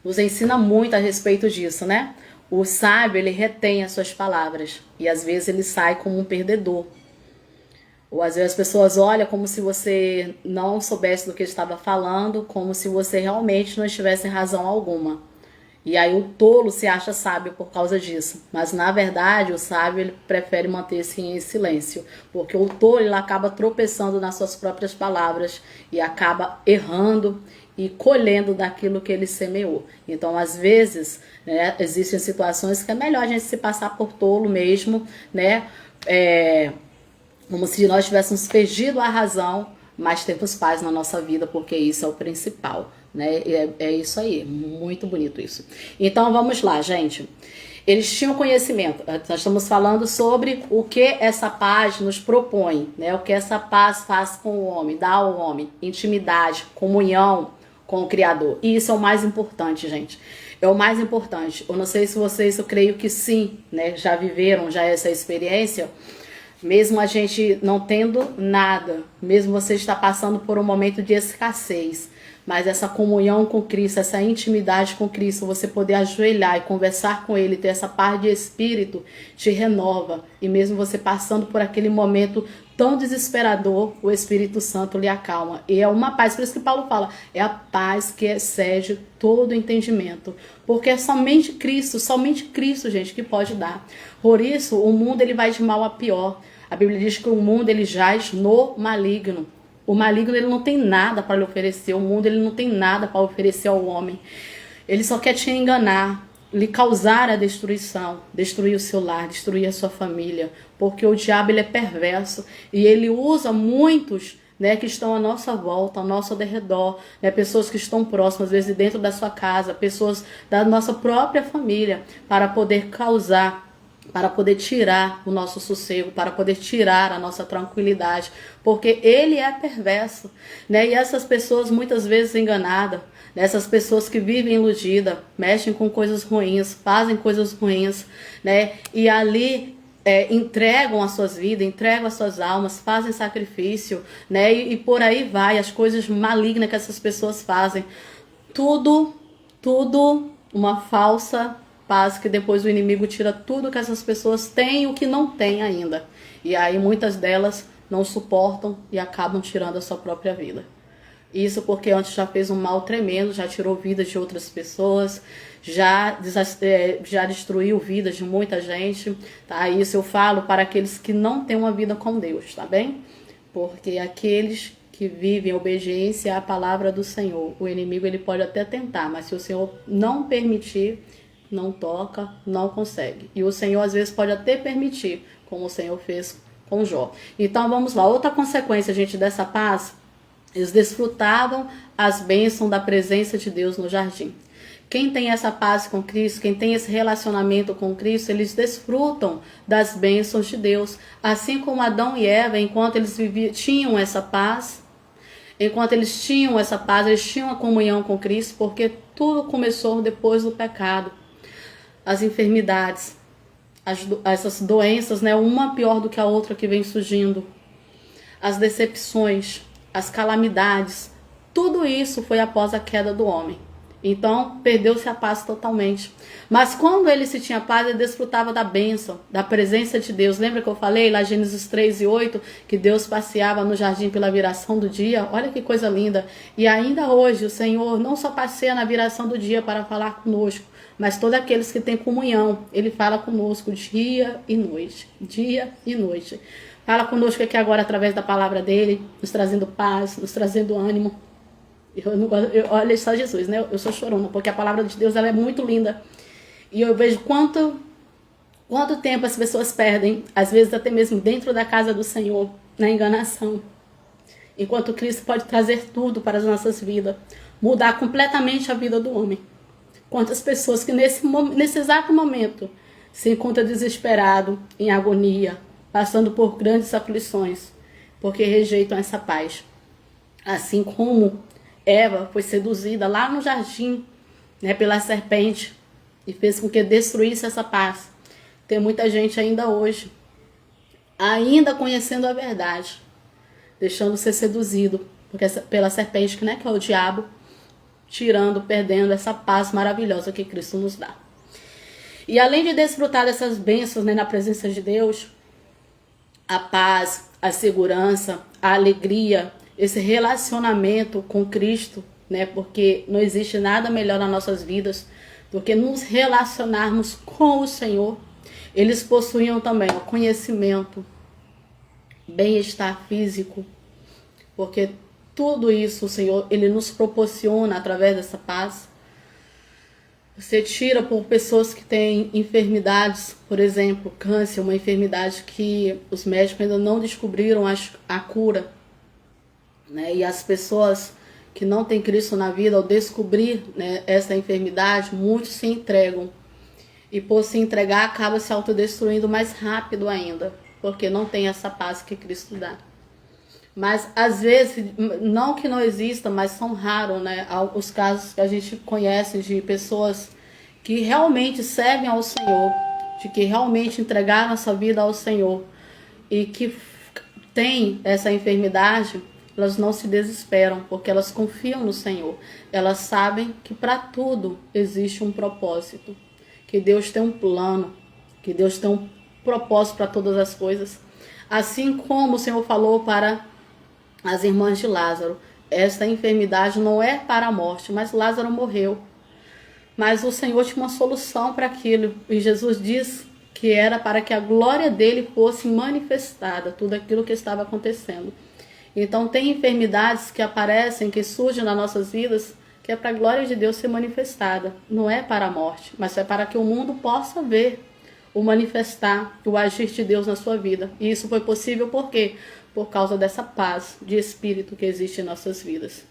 nos ensina muito a respeito disso, né? O sábio, ele retém as suas palavras e às vezes ele sai como um perdedor. Ou às vezes as pessoas olham como se você não soubesse do que estava falando, como se você realmente não estivesse em razão alguma. E aí o tolo se acha sábio por causa disso. Mas na verdade o sábio ele prefere manter-se em silêncio. Porque o tolo ele acaba tropeçando nas suas próprias palavras e acaba errando e colhendo daquilo que ele semeou. Então às vezes, né, existem situações que é melhor a gente se passar por tolo mesmo, né? Como se nós tivéssemos perdido a razão, mas temos paz na nossa vida, porque isso é o principal, né? É isso aí, muito bonito isso. Então vamos lá, gente. Eles tinham conhecimento. Nós estamos falando sobre o que essa paz nos propõe, né? O que essa paz faz com o homem, dá ao homem intimidade, comunhão com o Criador. E isso é o mais importante, gente. É o mais importante. Eu não sei se vocês, eu creio que sim, né? Já viveram já essa experiência. Mesmo a gente não tendo nada, mesmo você está passando por um momento de escassez, mas essa comunhão com Cristo, essa intimidade com Cristo, você poder ajoelhar e conversar com Ele, ter essa paz de espírito, te renova. E mesmo você passando por aquele momento tão desesperador, o Espírito Santo lhe acalma. E é uma paz, por isso que Paulo fala, é a paz que excede todo entendimento. Porque é somente Cristo, gente, que pode dar. Por isso, o mundo ele vai de mal a pior. A Bíblia diz que o mundo ele jaz no maligno. O maligno, ele não tem nada para lhe oferecer. O mundo, ele não tem nada para oferecer ao homem. Ele só quer te enganar, lhe causar a destruição, destruir o seu lar, destruir a sua família, porque o diabo, ele é perverso e ele usa muitos, né, que estão à nossa volta, ao nosso derredor, né, pessoas que estão próximas, às vezes dentro da sua casa, pessoas da nossa própria família, para poder causar, para poder tirar o nosso sossego, para poder tirar a nossa tranquilidade, porque ele é perverso, né? E essas pessoas muitas vezes enganadas, essas pessoas que vivem iludidas, mexem com coisas ruins, fazem coisas ruins, né? E ali entregam as suas vidas, entregam as suas almas, fazem sacrifício, né? E por aí vai, as coisas malignas que essas pessoas fazem. Tudo uma falsa paz, que depois o inimigo tira tudo que essas pessoas têm e o que não têm ainda. E aí muitas delas não suportam e acabam tirando a sua própria vida. Isso porque antes já fez um mal tremendo, já tirou vidas de outras pessoas, já destruiu vidas de muita gente, tá? Isso eu falo para aqueles que não têm uma vida com Deus, tá bem? Porque aqueles que vivem em obediência à palavra do Senhor, o inimigo, ele pode até tentar, mas se o Senhor não permitir, não toca, não consegue. E o Senhor às vezes pode até permitir, como o Senhor fez com Jó. Então vamos lá, outra consequência, gente, dessa paz, eles desfrutavam as bênçãos da presença de Deus no jardim. Quem tem essa paz com Cristo, quem tem esse relacionamento com Cristo, eles desfrutam das bênçãos de Deus. Assim como Adão e Eva, enquanto eles tinham essa paz, eles tinham a comunhão com Cristo, porque tudo começou depois do pecado. As enfermidades, essas doenças, né, uma pior do que a outra que vem surgindo, as decepções, as calamidades, tudo isso foi após a queda do homem. Então, perdeu-se a paz totalmente. Mas quando ele se tinha paz, ele desfrutava da bênção, da presença de Deus. Lembra que eu falei lá, Gênesis 3:8, que Deus passeava no jardim pela viração do dia? Olha que coisa linda. E ainda hoje, o Senhor não só passeia na viração do dia para falar conosco, mas todos aqueles que têm comunhão, Ele fala conosco dia e noite. Dia e noite. Fala conosco aqui agora através da palavra dEle, nos trazendo paz, nos trazendo ânimo. Olha só Jesus, né? Eu sou chorona, porque a palavra de Deus, ela é muito linda. E eu vejo quanto tempo as pessoas perdem, às vezes até mesmo dentro da casa do Senhor, na enganação. Enquanto Cristo pode trazer tudo para as nossas vidas, mudar completamente a vida do homem. Quantas pessoas que nesse exato momento se encontram desesperado, em agonia, passando por grandes aflições, porque rejeitam essa paz. Assim como Eva foi seduzida lá no jardim, né, pela serpente, e fez com que destruísse essa paz. Tem muita gente ainda hoje, ainda conhecendo a verdade, deixando ser seduzido pela serpente, né, que é o diabo, perdendo essa paz maravilhosa que Cristo nos dá. E além de desfrutar dessas bênçãos, né, na presença de Deus, a paz, a segurança, a alegria, esse relacionamento com Cristo, né, porque não existe nada melhor nas nossas vidas do que nos relacionarmos com o Senhor. Eles possuíam também o conhecimento, bem-estar físico, porque tudo isso o Senhor, Ele nos proporciona através dessa paz. Você tira por pessoas que têm enfermidades, por exemplo, câncer, uma enfermidade que os médicos ainda não descobriram a cura, né? E as pessoas que não têm Cristo na vida, ao descobrir, né, essa enfermidade, muitos se entregam. E por se entregar, acaba se autodestruindo mais rápido ainda, porque não tem essa paz que Cristo dá. Mas às vezes, não que não exista, mas são raros, né, os casos que a gente conhece de pessoas que realmente servem ao Senhor, de que realmente entregaram a sua vida ao Senhor e que têm essa enfermidade. Elas não se desesperam, porque elas confiam no Senhor. Elas sabem que para tudo existe um propósito, que Deus tem um plano, que Deus tem um propósito para todas as coisas. Assim como o Senhor falou para as irmãs de Lázaro, esta enfermidade não é para a morte, mas Lázaro morreu. Mas o Senhor tinha uma solução para aquilo, e Jesus diz que era para que a glória dele fosse manifestada, tudo aquilo que estava acontecendo. Então tem enfermidades que aparecem, que surgem nas nossas vidas, que é para a glória de Deus ser manifestada. Não é para a morte, mas é para que o mundo possa ver o manifestar, o agir de Deus na sua vida. E isso foi possível por quê? Por causa dessa paz de espírito que existe em nossas vidas.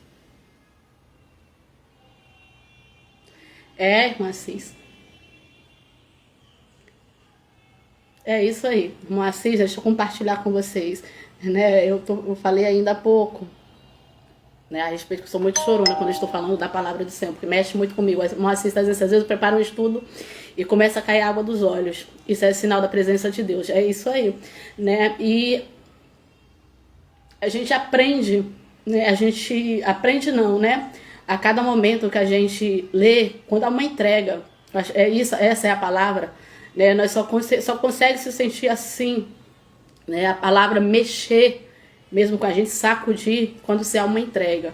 Irmã Assis. É isso aí. Irmã Assis, deixa eu compartilhar com vocês. Né? Eu falei ainda há pouco, né, a respeito, que eu sou muito chorona quando eu estou falando da palavra do Senhor, porque mexe muito comigo. Irmã Assis, às vezes eu preparo um estudo e começa a cair água dos olhos. Isso é sinal da presença de Deus. É isso aí. Né? E a gente aprende, né? A gente aprende não, né? A cada momento que a gente lê, quando há uma entrega, essa é a palavra, né? Nós só consegue se sentir assim, né? A palavra mexer, mesmo com a gente sacudir, quando se há uma entrega.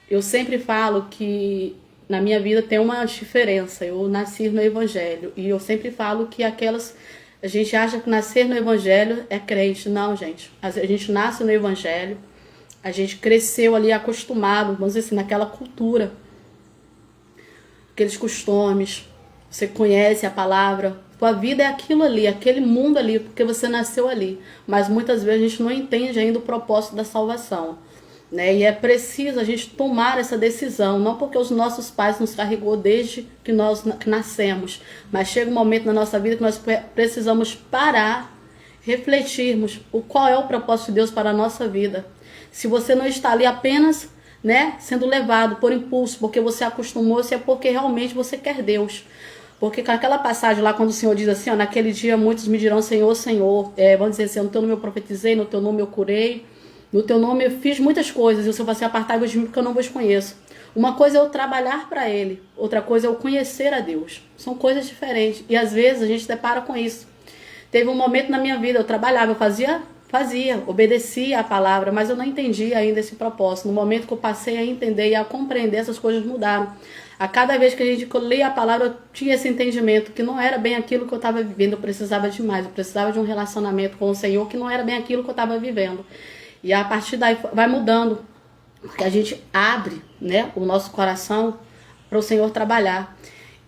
Eu sempre falo que na minha vida tem uma diferença. Eu nasci no Evangelho e eu sempre falo que a gente acha que nascer no Evangelho é crente. Não, gente. A gente nasce no Evangelho. A gente cresceu ali acostumado, vamos dizer assim, naquela cultura. Aqueles costumes. Você conhece a palavra. Tua vida é aquilo ali, aquele mundo ali, porque você nasceu ali. Mas muitas vezes a gente não entende ainda o propósito da salvação. Né? E é preciso a gente tomar essa decisão, não porque os nossos pais nos carregou desde que nós nascemos, mas chega um momento na nossa vida que nós precisamos parar, refletirmos qual é o propósito de Deus para a nossa vida. Se você não está ali apenas, né, sendo levado por impulso, porque você acostumou-se, é porque realmente você quer Deus. Porque com aquela passagem lá, quando o Senhor diz assim, ó, naquele dia muitos me dirão, Senhor, Senhor, vão dizer assim, no teu nome eu profetizei, no teu nome eu curei, no teu nome eu fiz muitas coisas, e o Senhor vai se apartar de mim porque eu não vos conheço. Uma coisa é eu trabalhar para Ele, outra coisa é eu conhecer a Deus. São coisas diferentes, e às vezes a gente se depara com isso. Teve um momento na minha vida, eu trabalhava, eu fazia, obedecia a palavra, mas eu não entendia ainda esse propósito. No momento que eu passei a entender e a compreender, essas coisas mudaram. A cada vez que a gente lia a palavra, eu tinha esse entendimento que não era bem aquilo que eu estava vivendo, eu precisava de mais, eu precisava de um relacionamento com o Senhor que não era bem aquilo que eu estava vivendo. E a partir daí vai mudando, porque a gente abre, né, o nosso coração para o Senhor trabalhar.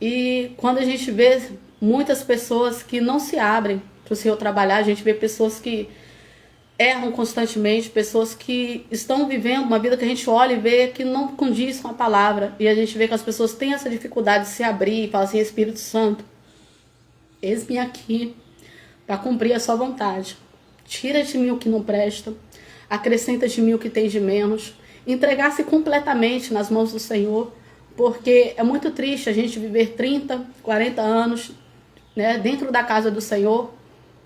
E quando a gente vê muitas pessoas que não se abrem para o Senhor trabalhar, a gente vê pessoas que erram constantemente, pessoas que estão vivendo uma vida que a gente olha e vê que não condiz com a palavra. E a gente vê que as pessoas têm essa dificuldade de se abrir e falar assim, Espírito Santo, eis-me aqui para cumprir a sua vontade. Tira de mim o que não presta, acrescenta de mim o que tem de menos. Entregar-se completamente nas mãos do Senhor, porque é muito triste a gente viver 30, 40 anos, né, dentro da casa do Senhor,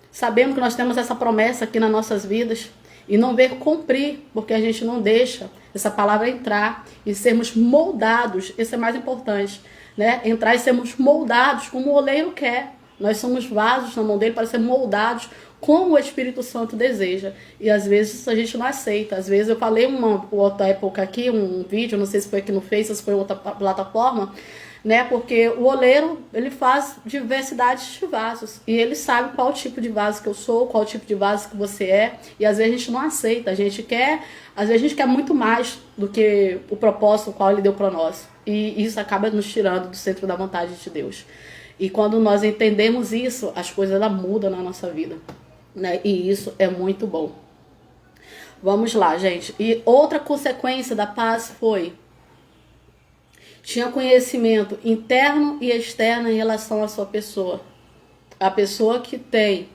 sabendo que nós temos essa promessa aqui nas nossas vidas e não ver cumprir, porque a gente não deixa essa palavra entrar e sermos moldados. Isso é mais importante, né? Entrar e sermos moldados como o oleiro quer. Nós somos vasos na mão dele para ser moldados como o Espírito Santo deseja. E às vezes a gente não aceita. Às vezes eu falei uma outra época aqui, um vídeo, não sei se foi aqui no Face, se foi em outra plataforma, né? Porque o oleiro, ele faz diversidade de vasos. E ele sabe qual tipo de vaso que eu sou, qual tipo de vaso que você é. E às vezes a gente não aceita. Às vezes a gente quer muito mais do que o propósito qual ele deu para nós. E isso acaba nos tirando do centro da vontade de Deus. E quando nós entendemos isso, as coisas elas mudam na nossa vida, né? E isso é muito bom. Vamos lá, gente. E outra consequência da paz foi: tinha conhecimento interno e externo em relação à sua pessoa. A pessoa que tem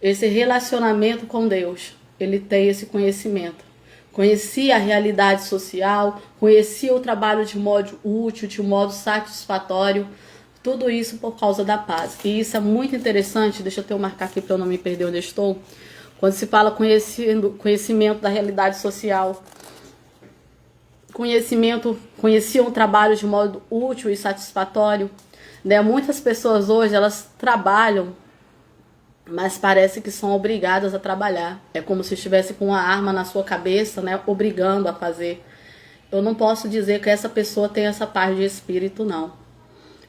esse relacionamento com Deus, ele tem esse conhecimento. Conhecia a realidade social, conhecia o trabalho de modo útil, de modo satisfatório. Tudo isso por causa da paz. E isso é muito interessante. Deixa eu marcar aqui para eu não me perder onde eu estou. Quando se fala conhecimento da realidade social, conheciam o trabalho de modo útil e satisfatório, né? Muitas pessoas hoje, elas trabalham, mas parece que são obrigadas a trabalhar. É como se estivesse com uma arma na sua cabeça, né? Obrigando a fazer. Eu não posso dizer que essa pessoa tem essa paz de espírito, não.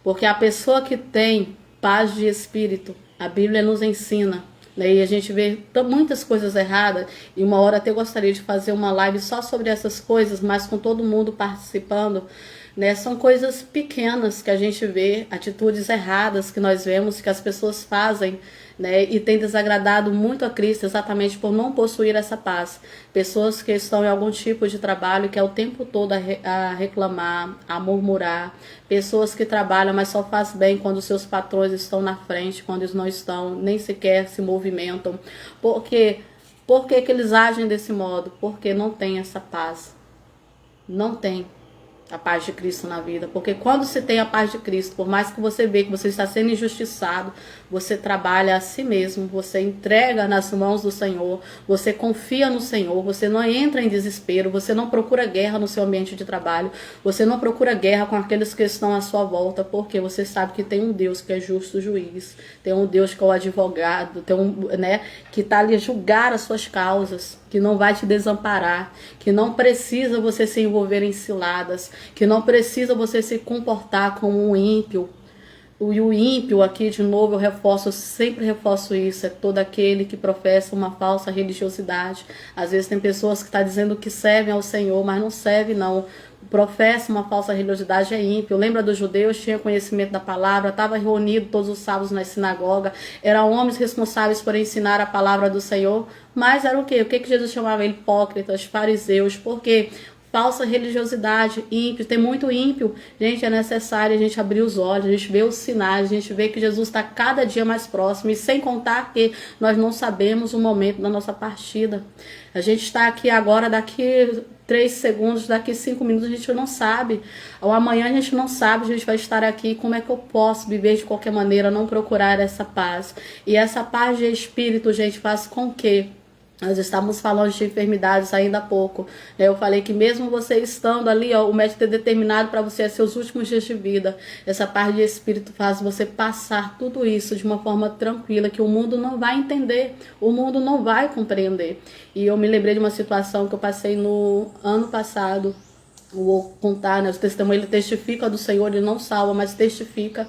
Porque a pessoa que tem paz de espírito, a Bíblia nos ensina né? E a gente vê muitas coisas erradas, e uma hora até gostaria de fazer uma live só sobre essas coisas, mas com todo mundo participando, né? São coisas pequenas que a gente vê, atitudes erradas que nós vemos, que as pessoas fazem, né? E tem desagradado muito a Cristo exatamente por não possuir essa paz. Pessoas que estão em algum tipo de trabalho que é o tempo todo a reclamar, a murmurar. Pessoas que trabalham, mas só faz bem quando seus patrões estão na frente, quando eles não estão, nem sequer se movimentam. Por quê? Por que eles agem desse modo? Porque não tem essa paz. Não tem a paz de Cristo na vida, porque quando você tem a paz de Cristo, por mais que você vê que você está sendo injustiçado, você trabalha a si mesmo, você entrega nas mãos do Senhor, você confia no Senhor, você não entra em desespero, você não procura guerra no seu ambiente de trabalho, você não procura guerra com aqueles que estão à sua volta, porque você sabe que tem um Deus que é justo juiz, tem um Deus que é o advogado, tem né, que está ali a julgar as suas causas, que não vai te desamparar, que não precisa você se envolver em ciladas, que não precisa você se comportar como um ímpio. E o ímpio aqui, de novo, eu sempre reforço isso, é todo aquele que professa uma falsa religiosidade. Às vezes tem pessoas que estão dizendo que servem ao Senhor, mas não servem não. Professa uma falsa religiosidade, é ímpio. Lembra dos judeus, tinha conhecimento da palavra, estava reunido todos os sábados na sinagoga, eram homens responsáveis por ensinar a palavra do Senhor, mas era o quê? O que Jesus chamava? Hipócritas, fariseus, porque falsa religiosidade, ímpio, tem muito ímpio. Gente, é necessário a gente abrir os olhos, a gente vê os sinais, a gente vê que Jesus está cada dia mais próximo, e sem contar que nós não sabemos o momento da nossa partida. A gente está aqui agora, daqui 3 segundos, daqui 5 minutos, a gente não sabe. Ou amanhã a gente não sabe, a gente vai estar aqui, como é que eu posso viver de qualquer maneira, não procurar essa paz? E essa paz de espírito, gente, faz com que nós estávamos falando de enfermidades ainda há pouco. Eu falei que mesmo você estando ali, ó, o médico ter determinado para você seus últimos dias de vida, essa parte de espírito faz você passar tudo isso de uma forma tranquila, que o mundo não vai entender, o mundo não vai compreender. E eu me lembrei de uma situação que eu passei no ano passado. Vou contar, né? O testemunho, ele testifica do Senhor, ele não salva, mas testifica.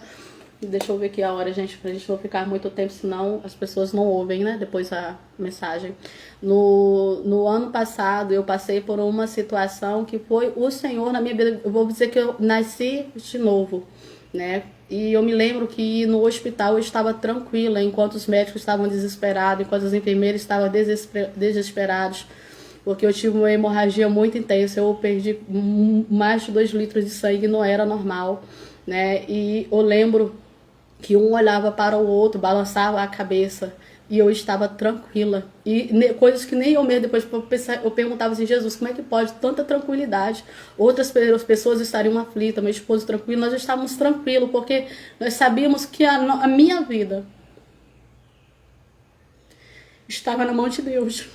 Deixa eu ver aqui a hora, gente, pra gente não ficar muito tempo, senão as pessoas não ouvem, né, depois a mensagem. No ano passado, eu passei por uma situação que foi o Senhor na minha vida. Eu vou dizer que eu nasci de novo, né, e eu me lembro que no hospital eu estava tranquila, enquanto os médicos estavam desesperados, enquanto os enfermeiros estavam desesperados, porque eu tive uma hemorragia muito intensa, eu perdi mais de 2 litros de sangue, não era normal, né, e eu lembro que um olhava para o outro, balançava a cabeça, e eu estava tranquila. E coisas que nem eu mesmo, depois eu perguntava assim, Jesus, como é que pode tanta tranquilidade? Outras pessoas estariam aflitas, meu esposo tranquilo, nós estávamos tranquilos, porque nós sabíamos que a minha vida estava na mão de Deus.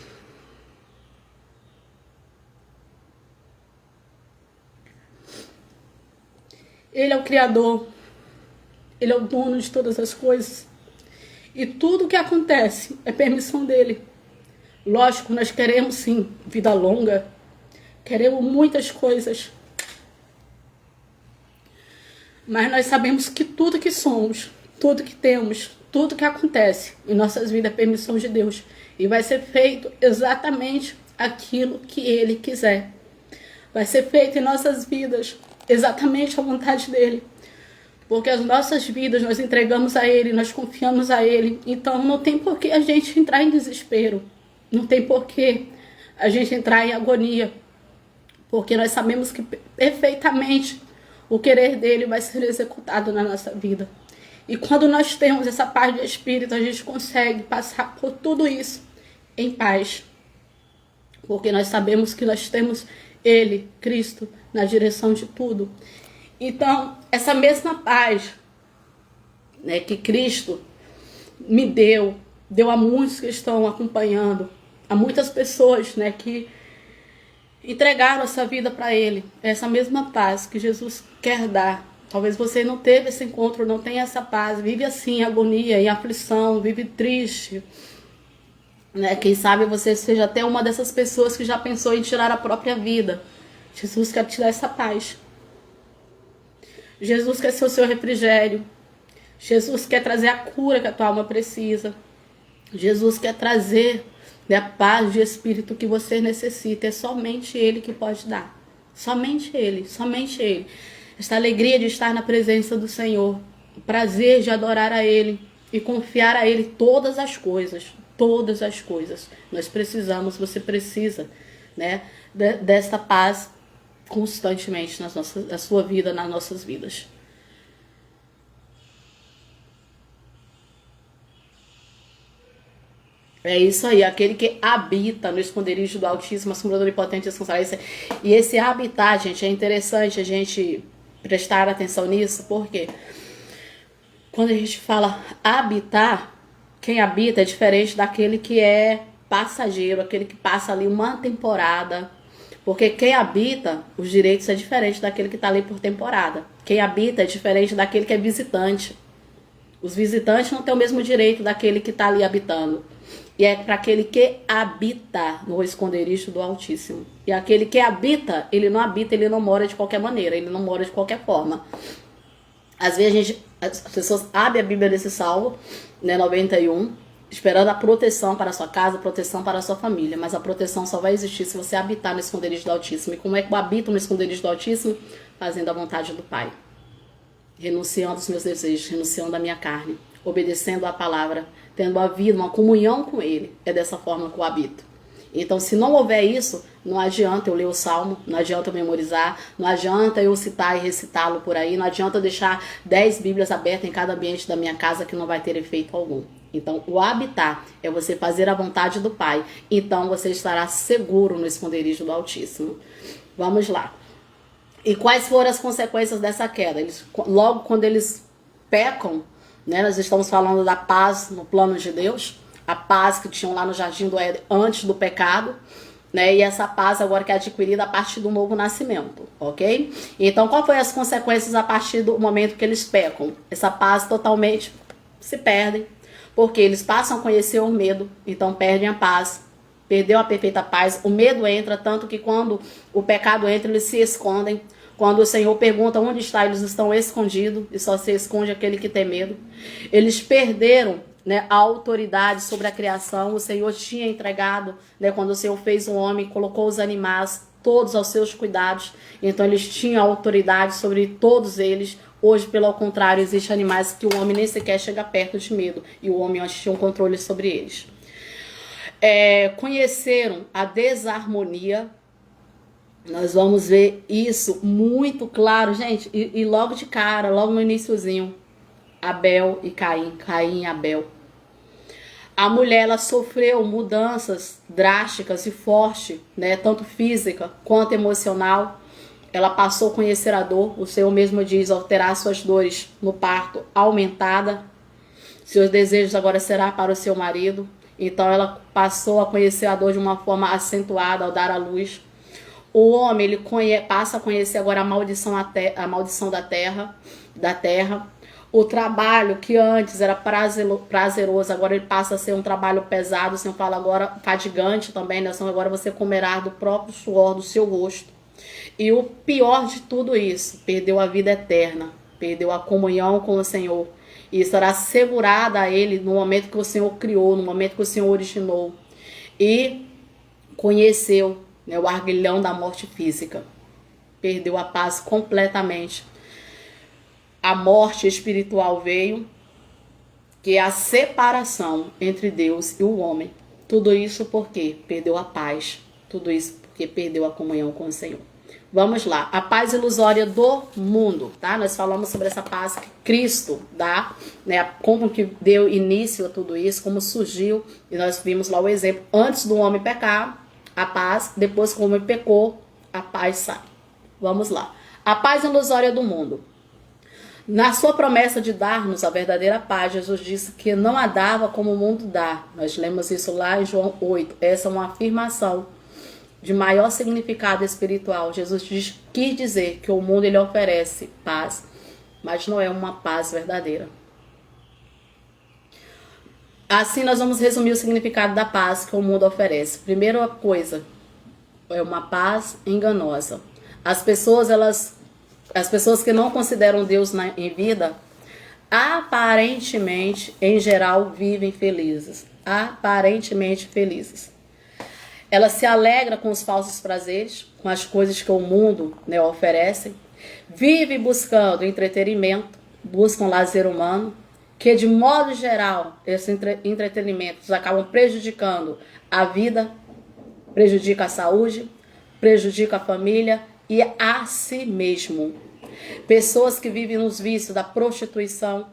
Ele é o Criador. Ele é o dono de todas as coisas. E tudo que acontece é permissão dele. Lógico, nós queremos sim vida longa. Queremos muitas coisas. Mas nós sabemos que tudo que somos, tudo que temos, tudo que acontece em nossas vidas é permissão de Deus. E vai ser feito exatamente aquilo que Ele quiser. Vai ser feito em nossas vidas exatamente a vontade dele. Porque as nossas vidas nós entregamos a Ele, nós confiamos a Ele. Então não tem por que a gente entrar em desespero. Não tem por que a gente entrar em agonia. Porque nós sabemos que perfeitamente o querer dele vai ser executado na nossa vida. E quando nós temos essa paz de espírito, a gente consegue passar por tudo isso em paz. Porque nós sabemos que nós temos Ele, Cristo, na direção de tudo. Então, essa mesma paz, né, que Cristo me deu a muitos que estão acompanhando, a muitas pessoas, né, que entregaram essa vida para Ele. Essa mesma paz que Jesus quer dar. Talvez você não teve esse encontro, não tenha essa paz, vive assim, em agonia, em aflição, vive triste. Né? Quem sabe você seja até uma dessas pessoas que já pensou em tirar a própria vida. Jesus quer te dar essa paz. Jesus quer ser o seu refrigério. Jesus quer trazer a cura que a tua alma precisa. Jesus quer trazer, né, a paz de espírito que você necessita. É somente Ele que pode dar. Somente Ele, somente Ele. Esta alegria de estar na presença do Senhor. O prazer de adorar a Ele e confiar a Ele todas as coisas. Todas as coisas. Nós precisamos, você precisa, né, desta paz constantemente na sua vida, nas nossas vidas. É isso aí, aquele que habita no esconderijo do Altíssimo, a sombra do Onipotente descansará. E esse habitar, gente, é interessante a gente prestar atenção nisso, porque quando a gente fala habitar, quem habita é diferente daquele que é passageiro, aquele que passa ali uma temporada. Porque quem habita, os direitos é diferente daquele que está ali por temporada. Quem habita é diferente daquele que é visitante. Os visitantes não têm o mesmo direito daquele que está ali habitando. E é para aquele que habita no esconderijo do Altíssimo. E aquele que habita, ele não mora de qualquer maneira, ele não mora de qualquer forma. Às vezes as pessoas abrem a Bíblia desse salmo, né, 91, esperando a proteção para a sua casa, a proteção para a sua família. Mas a proteção só vai existir se você habitar no esconderijo do Altíssimo. E como é que eu habito no esconderijo do Altíssimo? Fazendo a vontade do Pai. Renunciando aos meus desejos, renunciando à minha carne, obedecendo à palavra, tendo a vida, uma comunhão com Ele. É dessa forma que eu habito. Então, se não houver isso, não adianta eu ler o salmo, não adianta eu memorizar, não adianta eu citar e recitá-lo por aí, não adianta eu deixar 10 Bíblias abertas em cada ambiente da minha casa que não vai ter efeito algum. Então, o habitar é você fazer a vontade do Pai. Então, você estará seguro no esconderijo do Altíssimo. Vamos lá. E quais foram as consequências dessa queda? Logo quando eles pecam, né, nós estamos falando da paz no plano de Deus, a paz que tinham lá no Jardim do Éden antes do pecado, né, e essa paz agora que é adquirida a partir do novo nascimento, ok? Então, qual foi as consequências a partir do momento que eles pecam? Essa paz totalmente se perde, porque eles passam a conhecer o medo, então perdem a paz. Perdeu a perfeita paz, o medo entra, tanto que quando o pecado entra, eles se escondem. Quando o Senhor pergunta onde está, eles estão escondidos, e só se esconde aquele que tem medo. Eles perderam, né, a autoridade sobre a criação. O Senhor tinha entregado, né, quando o Senhor fez o homem, colocou os animais todos aos seus cuidados. Então eles tinham autoridade sobre todos eles. Hoje, pelo contrário, existem animais que o homem nem sequer chega perto de medo. E o homem antes tinha um controle sobre eles. Conheceram a desarmonia. Nós vamos ver isso muito claro, gente, e logo de cara, logo no iniciozinho, Abel e Caim, Caim e Abel. A mulher, ela sofreu mudanças drásticas e fortes, né, tanto física quanto emocional. Ela passou a conhecer a dor, o Senhor mesmo diz, ao terá suas dores no parto aumentada, seus desejos agora será para o seu marido. Então ela passou a conhecer a dor de uma forma acentuada ao dar à luz. O homem, ele passa a conhecer agora a maldição da terra. O trabalho que antes era prazeroso, agora ele passa a ser um trabalho pesado. O Senhor fala agora fadigante também, né? Agora você comerá do próprio suor do seu rosto. E o pior de tudo isso, perdeu a vida eterna, perdeu a comunhão com o Senhor. E será assegurada a ele no momento que o Senhor criou, no momento que o Senhor originou. E conheceu, né, o arguilhão da morte física. Perdeu a paz completamente. A morte espiritual veio, que é a separação entre Deus e o homem. Tudo isso porque perdeu a paz. Tudo isso porque perdeu a comunhão com o Senhor. Vamos lá, a paz ilusória do mundo, tá? Nós falamos sobre essa paz que Cristo dá, né? Como que deu início a tudo isso, como surgiu, e nós vimos lá o exemplo, antes do homem pecar, a paz, depois que o homem pecou, a paz sai. Vamos lá, a paz ilusória do mundo. Na sua promessa de dar-nos a verdadeira paz, Jesus disse que não a dava como o mundo dá. Nós lemos isso lá em João 8, essa é uma afirmação de maior significado espiritual. Jesus quis dizer que o mundo ele oferece paz, mas não é uma paz verdadeira. Assim nós vamos resumir o significado da paz que o mundo oferece. Primeira coisa, é uma paz enganosa. As pessoas que não consideram Deus em vida, aparentemente, em geral, vivem felizes. aparentemente felizes. Ela se alegra com os falsos prazeres, com as coisas que o mundo, né, oferece. Vive buscando entretenimento, buscam lazer humano, que de modo geral, esses entretenimentos acabam prejudicando a vida, prejudica a saúde, prejudica a família e a si mesmo. Pessoas que vivem nos vícios da prostituição,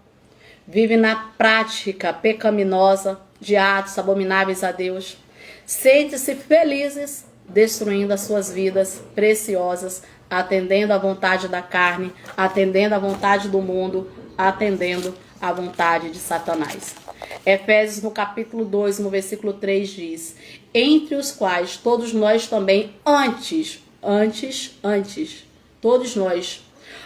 vivem na prática pecaminosa de atos abomináveis a Deus, sentem-se felizes destruindo as suas vidas preciosas, atendendo à vontade da carne, atendendo à vontade do mundo, atendendo à vontade de Satanás. Efésios no capítulo 2, no versículo 3 diz: entre os quais todos nós também antes, todos nós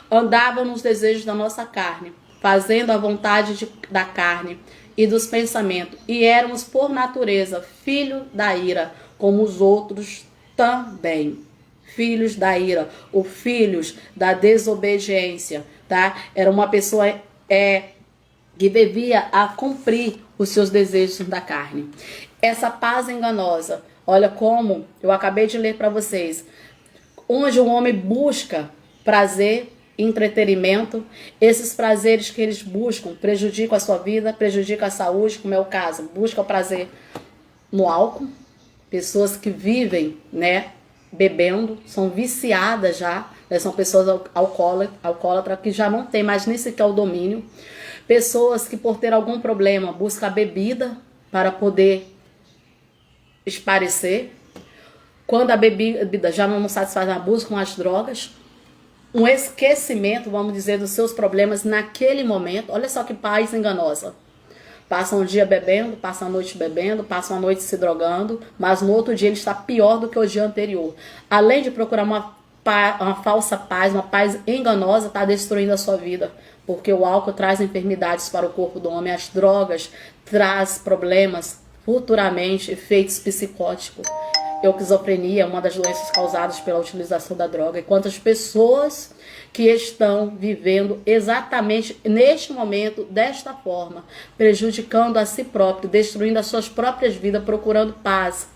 andávamos nos desejos da nossa carne, fazendo a vontade da carne e dos pensamentos, e éramos por natureza filhos da ira, como os outros também. Filhos da ira, ou filhos da desobediência, tá? Era uma pessoa que devia a cumprir os seus desejos da carne. Essa paz enganosa, olha como eu acabei de ler para vocês, onde o homem busca prazer, entretenimento, esses prazeres que eles buscam prejudicam a sua vida, prejudicam a saúde, como é o caso, busca prazer no álcool, pessoas que vivem, né, bebendo, são viciadas já, né, são pessoas alcoólatras que já não tem mais nem sequer o domínio, pessoas que por ter algum problema buscam a bebida para poder esparecer, quando a bebida já não satisfaz a buscam as drogas, um esquecimento, vamos dizer, dos seus problemas naquele momento. Olha só que paz enganosa. Passa um dia bebendo, passa a noite bebendo, passa uma noite se drogando, mas no outro dia ele está pior do que o dia anterior. Além de procurar uma falsa paz, uma paz enganosa, está destruindo a sua vida. Porque o álcool traz enfermidades para o corpo do homem, as drogas traz problemas futuramente, efeitos psicóticos. Esquizofrenia é uma das doenças causadas pela utilização da droga. E quantas pessoas que estão vivendo exatamente neste momento, desta forma, prejudicando a si próprio, destruindo as suas próprias vidas, procurando paz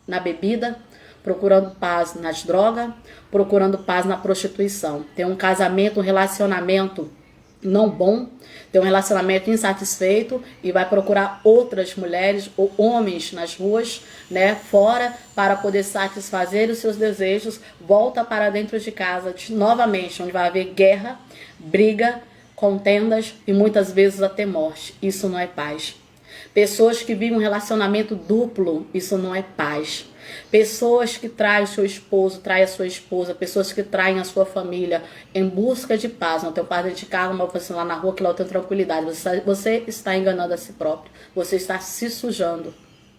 na bebida, procurando paz nas drogas, procurando paz na prostituição. Tem um casamento, um relacionamento não bom, tem um relacionamento insatisfeito e vai procurar outras mulheres ou homens nas ruas, né, fora, para poder satisfazer os seus desejos, volta para dentro de casa novamente, onde vai haver guerra, briga, contendas e muitas vezes até morte. Isso não é paz. Pessoas que vivem um relacionamento duplo, isso não é paz. Pessoas que traem o seu esposo, traem a sua esposa, pessoas que traem a sua família em busca de paz. Não tem paz dentro de casa, mas você lá na rua que lá tem tranquilidade. Você está enganando a si próprio, você está se sujando,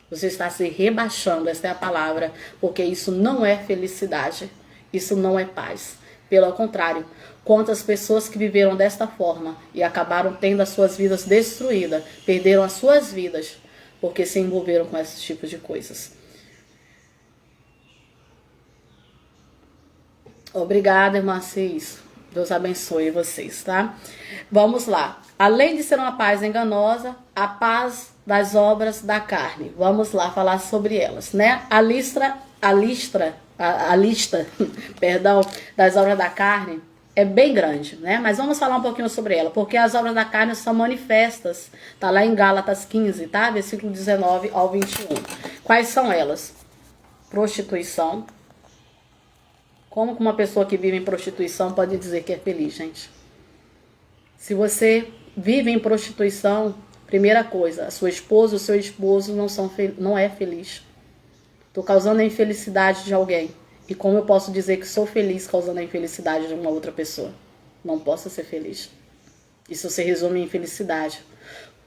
você está se rebaixando, essa é a palavra, porque isso não é felicidade, isso não é paz. Pelo contrário, quantas pessoas que viveram desta forma e acabaram tendo as suas vidas destruídas, perderam as suas vidas, porque se envolveram com esses tipos de coisas. Obrigada, irmã Cis. Deus abençoe vocês, tá? Vamos lá. Além de ser uma paz enganosa, a paz das obras da carne. Vamos lá falar sobre elas, né? A lista, perdão, das obras da carne é bem grande, né? Mas vamos falar um pouquinho sobre ela, porque as obras da carne são manifestas. Tá lá em Gálatas 15, tá? Versículo 19 ao 21. Quais são elas? Prostituição. Como que uma pessoa que vive em prostituição pode dizer que é feliz, gente? Se você vive em prostituição, primeira coisa, a sua esposa, o seu esposo não é feliz. Estou causando a infelicidade de alguém. E como eu posso dizer que sou feliz causando a infelicidade de uma outra pessoa? Não posso ser feliz. Isso se resume em infelicidade.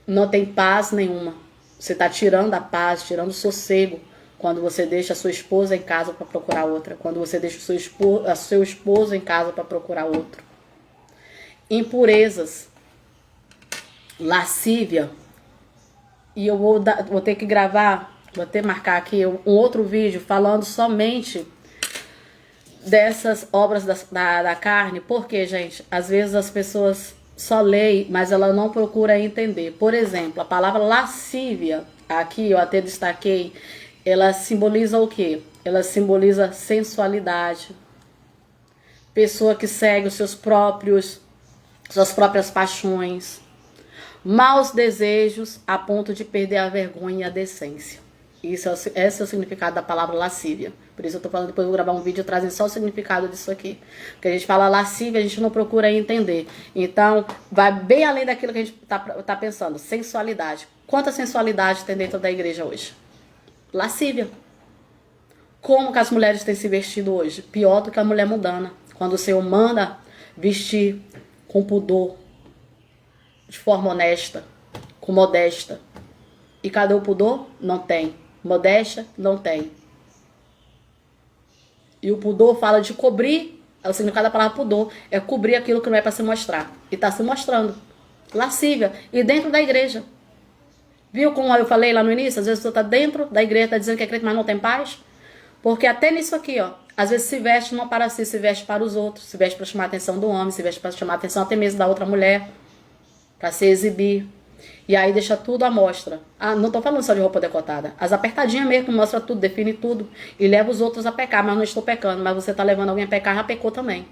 Não tem paz nenhuma. Você está tirando a paz, tirando o sossego, quando você deixa a sua esposa em casa para procurar outra. Quando você deixa o seu esposo em casa para procurar outro. Impurezas. Lascívia. E eu vou ter que gravar, vou até marcar aqui um outro vídeo falando somente dessas obras da carne. Porque, gente, às vezes as pessoas só leem, mas ela não procura entender. Por exemplo, a palavra lascívia, aqui eu até destaquei, ela simboliza o quê? Ela simboliza sensualidade. Pessoa que segue os suas próprias paixões, maus desejos a ponto de perder a vergonha e a decência. Esse é o significado da palavra lascívia. Por isso eu tô falando, depois eu vou gravar um vídeo trazendo só o significado disso aqui. Porque a gente fala lascívia, a gente não procura entender. Então, vai bem além daquilo que a gente tá pensando. Sensualidade. Quanta sensualidade tem dentro da igreja hoje? Lascívia. Como que as mulheres têm se vestido hoje? Pior do que a mulher mundana. Quando o Senhor manda vestir com pudor, de forma honesta, com modesta. E cadê o pudor? Não tem. Modéstia? Não tem. E o pudor fala de cobrir, o significado da palavra pudor é cobrir aquilo que não é para se mostrar. E está se mostrando. Lascívia. E dentro da igreja. Viu como eu falei lá no início? Às vezes você está dentro da igreja, está dizendo que é crente, mas não tem paz. Porque até nisso aqui, ó, às vezes se veste não para si, se veste para os outros, se veste para chamar a atenção do homem, se veste para chamar a atenção até mesmo da outra mulher, para se exibir. E aí deixa tudo à mostra. Ah, não estou falando só de roupa decotada. As apertadinhas mesmo, que mostra tudo, define tudo. E leva os outros a pecar, mas não estou pecando. Mas você está levando alguém a pecar, já pecou também.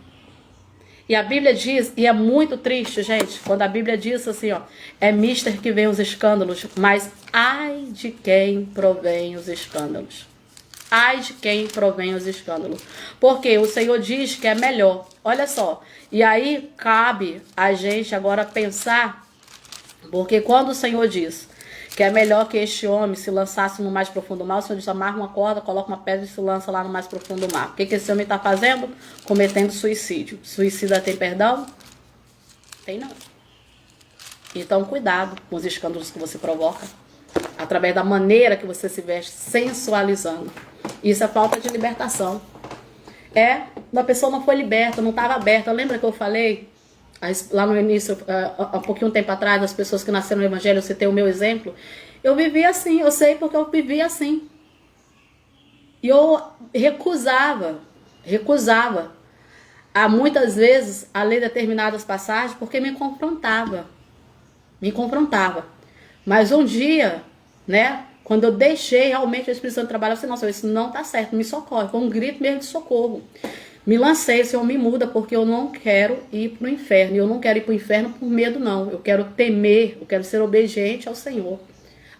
E a Bíblia diz, e é muito triste, gente, quando a Bíblia diz assim, ó, é mister que vem os escândalos, mas ai de quem provém os escândalos. Ai de quem provém os escândalos. Porque o Senhor diz que é melhor. Olha só. E aí cabe a gente agora pensar, porque quando o Senhor diz que é melhor que este homem se lançasse no mais profundo mar, o Senhor diz, amarra uma corda, coloca uma pedra e se lança lá no mais profundo mar. O que esse homem está fazendo? Cometendo suicídio. Suicida tem perdão? Tem não. Então cuidado com os escândalos que você provoca. Através da maneira que você se veste, sensualizando. Isso é falta de libertação. A pessoa não foi liberta, não estava aberta. Lembra que eu falei lá no início, há um pouquinho tempo atrás, as pessoas que nasceram no Evangelho, eu citei o meu exemplo. Eu vivi assim, eu sei porque eu vivi assim. E eu recusava a muitas vezes a ler determinadas passagens porque me confrontava. Mas um dia, né, quando eu deixei realmente o Espírito Santo trabalhar, eu disse, nossa, isso não tá certo, me socorre. Foi um grito mesmo de socorro. Me lancei, Senhor, me muda, porque eu não quero ir para o inferno. E eu não quero ir para o inferno por medo, não. Eu quero temer, eu quero ser obediente ao Senhor.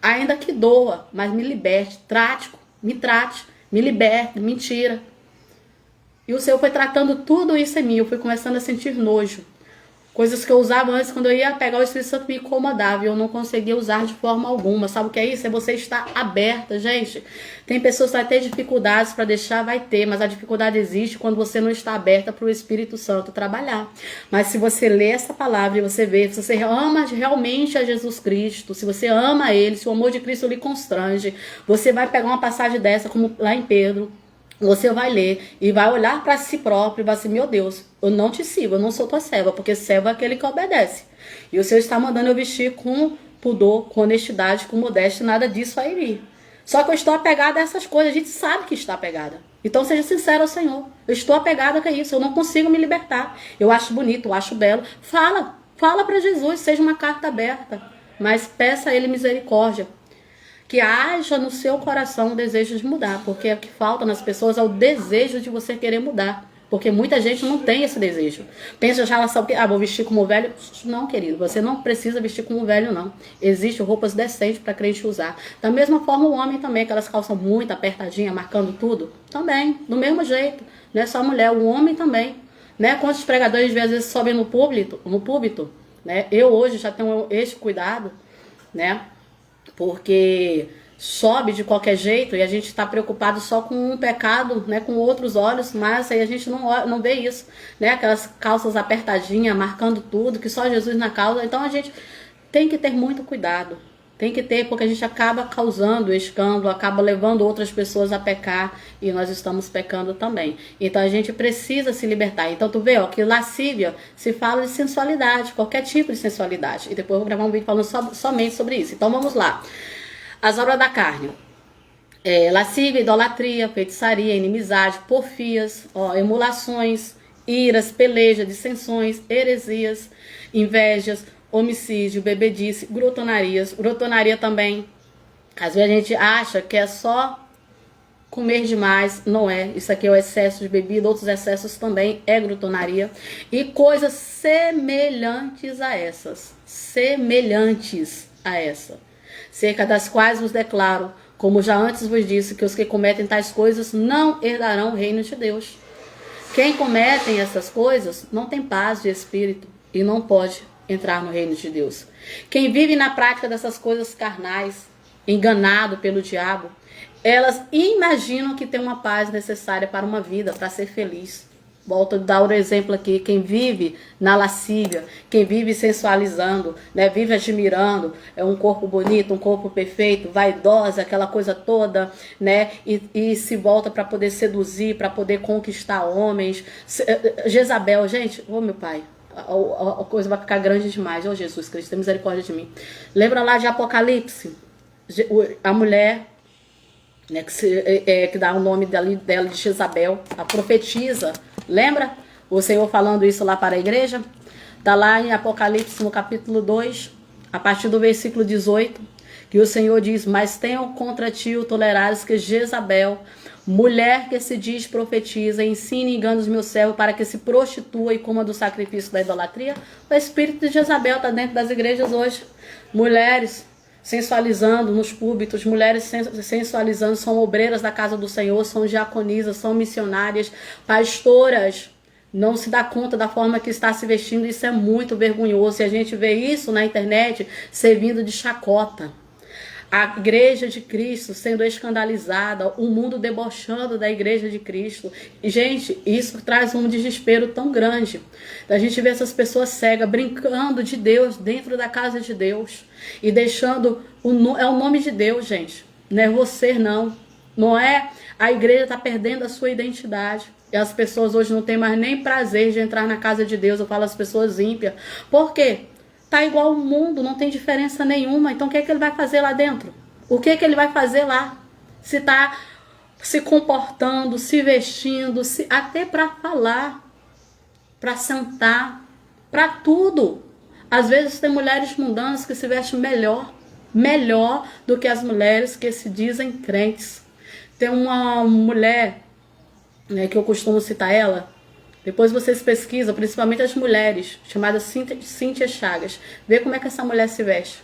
Ainda que doa, mas me liberte, me trate, me liberte, me tira. E o Senhor foi tratando tudo isso em mim. Eu fui começando a sentir nojo. Coisas que eu usava antes, quando eu ia pegar o Espírito Santo, me incomodava e eu não conseguia usar de forma alguma. Sabe o que é isso? É você estar aberta, gente. Tem pessoas que vai ter dificuldades para deixar, vai ter, mas a dificuldade existe quando você não está aberta para o Espírito Santo trabalhar. Mas se você lê essa palavra e você vê, se você ama realmente a Jesus Cristo, se você ama Ele, se o amor de Cristo lhe constrange, você vai pegar uma passagem dessa, como lá em Pedro. Você vai ler e vai olhar para si próprio e vai assim, meu Deus, eu não te sigo, eu não sou tua serva, porque servo é aquele que obedece. E o Senhor está mandando eu vestir com pudor, com honestidade, com modéstia, nada disso vai vir. Só que eu estou apegada a essas coisas, a gente sabe que está apegada. Então seja sincero ao Senhor, eu estou apegada com isso, eu não consigo me libertar. Eu acho bonito, eu acho belo. Fala para Jesus, seja uma carta aberta, mas peça a Ele misericórdia. Que haja no seu coração o desejo de mudar. Porque o que falta nas pessoas é o desejo de você querer mudar. Porque muita gente não tem esse desejo. Pensa já, sabe, vou vestir como velho. Não, querido, você não precisa vestir como velho, não. Existem roupas decentes para crente usar. Da mesma forma o homem também, aquelas calças muito apertadinhas, marcando tudo. Também, do mesmo jeito. Não é só a mulher, o homem também. Né? Quantos pregadores às vezes sobem no púlpito, né? Eu hoje já tenho este cuidado, né? Porque sobe de qualquer jeito e a gente está preocupado só com um pecado, né, com outros olhos, mas aí a gente não vê isso, né, aquelas calças apertadinhas, marcando tudo, que só Jesus na causa. Então a gente tem que ter muito cuidado, tem que ter, porque a gente acaba causando escândalo, acaba levando outras pessoas a pecar e nós estamos pecando também. Então a gente precisa se libertar. Então tu vê, ó, que lascívia se fala de sensualidade, qualquer tipo de sensualidade. E depois eu vou gravar um vídeo falando somente sobre isso. Então vamos lá. As obras da carne. Lascívia, idolatria, feitiçaria, inimizade, porfias, emulações, iras, peleja, dissensões, heresias, invejas, homicídio, bebedice, grotonarias. Grotonaria também Às vezes a gente acha que é só comer demais, não é. Isso aqui é o excesso de bebida, outros excessos também é glutonaria. E coisas semelhantes a essas. Semelhantes a essa. Cerca das quais vos declaro, como já antes vos disse, que os que cometem tais coisas não herdarão o reino de Deus. Quem cometem essas coisas não tem paz de espírito e não pode entrar no reino de Deus. Quem vive na prática dessas coisas carnais, enganado pelo diabo, elas imaginam que tem uma paz necessária para uma vida, para ser feliz. Volto a dar o exemplo aqui, quem vive na lascívia, quem vive sensualizando, né, vive admirando, é um corpo bonito, um corpo perfeito, vaidosa, aquela coisa toda, né, e se volta para poder seduzir, para poder conquistar homens. Jezabel, gente, ô meu pai, a coisa vai ficar grande demais, ô Jesus Cristo, tem misericórdia de mim. Lembra lá de Apocalipse? A mulher, né, que dá o nome dela de Jezabel, a profetisa. Lembra o Senhor falando isso lá para a igreja? Está lá em Apocalipse, no capítulo 2, a partir do versículo 18, que o Senhor diz: mas tenham contra ti o tolerares que Jezabel, mulher que se diz profetiza, ensina e engana os meus servos para que se prostitua e coma do sacrifício da idolatria. O espírito de Jezabel está dentro das igrejas hoje. Mulheres sensualizando nos púlpitos, mulheres sensualizando, são obreiras da casa do Senhor, são diaconisas, são missionárias, pastoras, não se dá conta da forma que está se vestindo. Isso é muito vergonhoso, e a gente vê isso na internet servindo de chacota. A igreja de Cristo sendo escandalizada, o mundo debochando da igreja de Cristo. E, gente, isso traz um desespero tão grande. A gente vê essas pessoas cegas brincando de Deus dentro da casa de Deus e deixando é o nome de Deus, gente. Não é você, não. Não é. A igreja está perdendo a sua identidade. E as pessoas hoje não têm mais nem prazer de entrar na casa de Deus. Eu falo as pessoas ímpias. Por quê? Tá igual o mundo, não tem diferença nenhuma. Então o que é que ele vai fazer lá dentro? O que é que ele vai fazer lá? Se tá se comportando, se vestindo, até para falar, para sentar, para tudo. Às vezes tem mulheres mundanas que se vestem melhor do que as mulheres que se dizem crentes. Tem uma mulher, né, que eu costumo citar ela. Depois vocês pesquisam, principalmente as mulheres, chamada Cíntia Chagas. Vê como é que essa mulher se veste.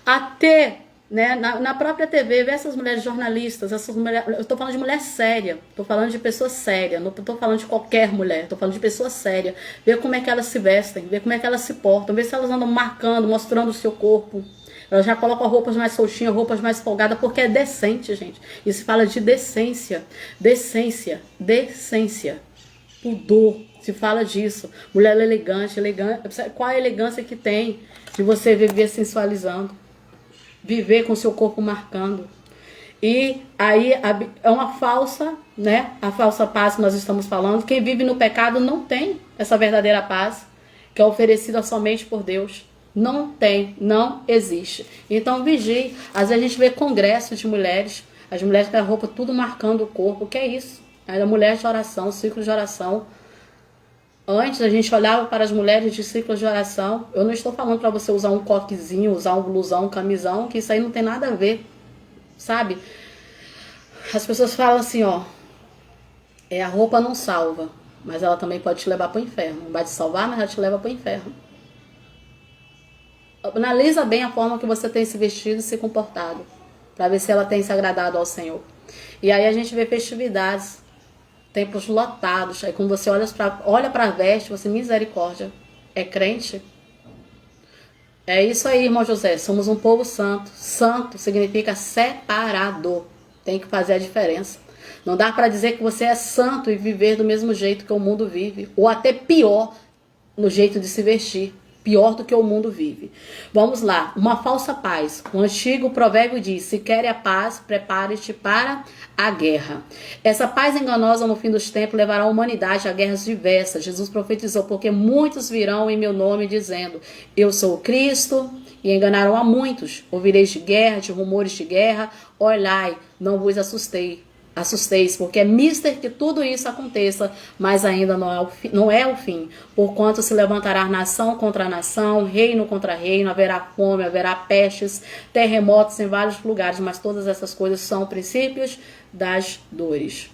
Até, né, na própria TV, vê essas mulheres jornalistas, essas mulheres, eu estou falando de mulher séria, estou falando de pessoa séria, não estou falando de qualquer mulher, estou falando de pessoa séria. Vê como é que elas se vestem, vê como é que elas se portam, vê se elas andam marcando, mostrando o seu corpo. Elas já colocam roupas mais soltinhas, roupas mais folgadas, porque é decente, gente. E se fala de decência, decência, decência. Pudor, se fala disso. Mulher elegante. Qual a elegância que tem de você viver sensualizando? Viver com seu corpo marcando. E aí é uma falsa, né? A falsa paz que nós estamos falando. Quem vive no pecado não tem essa verdadeira paz, que é oferecida somente por Deus. Não tem, não existe. Então vigie. Às vezes a gente vê congresso de mulheres, as mulheres com a roupa tudo marcando o corpo. O que é isso? Era mulher de oração, ciclo de oração. Antes a gente olhava para as mulheres de ciclo de oração. Eu não estou falando para você usar um coquezinho, usar um blusão, um camisão, que isso aí não tem nada a ver, sabe? As pessoas falam assim, ó, a roupa não salva, mas ela também pode te levar para o inferno. Não vai te salvar, mas ela te leva para o inferno. Analisa bem a forma que você tem se vestido e se comportado, para ver se ela tem se agradado ao Senhor. E aí a gente vê festividades, templos lotados. Aí quando você olha para a veste, você, misericórdia, é crente? É isso aí, irmão José. Somos um povo santo. Santo significa separado. Tem que fazer a diferença. Não dá para dizer que você é santo e viver do mesmo jeito que o mundo vive. Ou até pior no jeito de se vestir. Pior do que o mundo vive. Vamos lá, uma falsa paz. O antigo provérbio diz: se quer a paz, prepare-te para a guerra. Essa paz enganosa no fim dos tempos levará a humanidade a guerras diversas. Jesus profetizou: porque muitos virão em meu nome dizendo, eu sou o Cristo, e enganarão a muitos. Ouvireis de guerra, de rumores de guerra. Olhai, não vos assustei. assusteis, porque é mister que tudo isso aconteça, mas ainda não é o fim. Porquanto se levantará nação contra nação, reino contra reino, haverá fome, haverá pestes, terremotos em vários lugares, mas todas essas coisas são princípios das dores.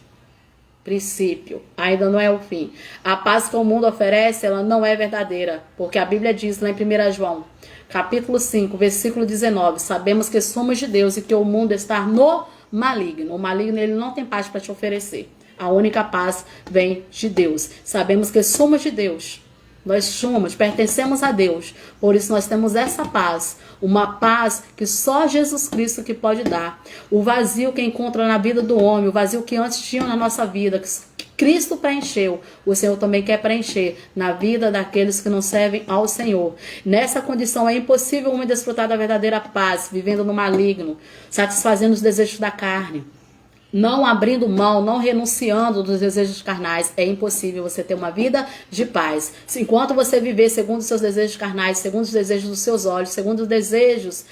Princípio, ainda não é o fim. A paz que o mundo oferece, ela não é verdadeira, porque a Bíblia diz lá em 1 João, capítulo 5, versículo 19, sabemos que somos de Deus e que o mundo está no maligno. O maligno, ele não tem paz para te oferecer. A única paz vem de Deus. Sabemos que somos de Deus. Nós somos, pertencemos a Deus. Por isso nós temos essa paz. Uma paz que só Jesus Cristo que pode dar. O vazio que encontra na vida do homem, o vazio que antes tinha na nossa vida, que Cristo preencheu, o Senhor também quer preencher na vida daqueles que não servem ao Senhor. Nessa condição é impossível o homem desfrutar da verdadeira paz, vivendo no maligno, satisfazendo os desejos da carne. Não abrindo mão, não renunciando dos desejos carnais, é impossível você ter uma vida de paz. Enquanto você viver segundo os seus desejos carnais, segundo os desejos dos seus olhos, segundo os desejos,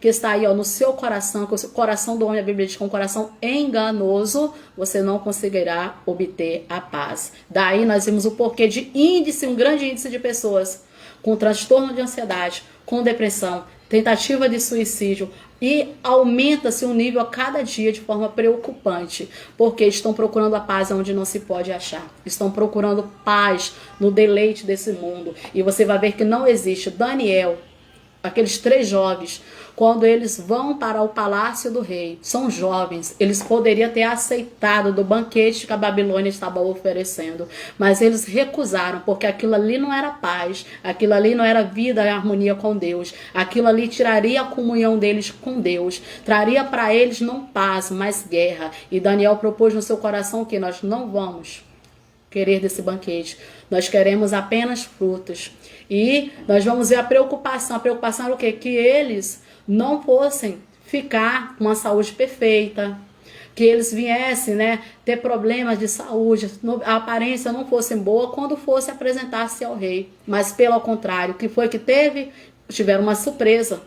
que está aí no seu coração, que o coração do homem, a Bíblia diz que é um coração enganoso, você não conseguirá obter a paz. Daí nós vimos o porquê de um grande índice de pessoas com transtorno de ansiedade, com depressão, tentativa de suicídio, e aumenta-se o nível a cada dia de forma preocupante, porque estão procurando a paz onde não se pode achar. Estão procurando paz no deleite desse mundo. E você vai ver que não existe. Daniel, aqueles 3 jovens, quando eles vão para o palácio do rei, são jovens, eles poderiam ter aceitado do banquete que a Babilônia estava oferecendo, mas eles recusaram, porque aquilo ali não era paz, aquilo ali não era vida e harmonia com Deus, aquilo ali tiraria a comunhão deles com Deus, traria para eles não paz, mas guerra. E Daniel propôs no seu coração que nós não vamos querer desse banquete, nós queremos apenas frutas. E nós vamos ver a preocupação era o quê? Que eles não fossem ficar com uma saúde perfeita, que eles viessem, ter problemas de saúde, a aparência não fosse boa quando fosse apresentar-se ao rei. Mas pelo contrário, o que foi que teve? Tiveram uma surpresa.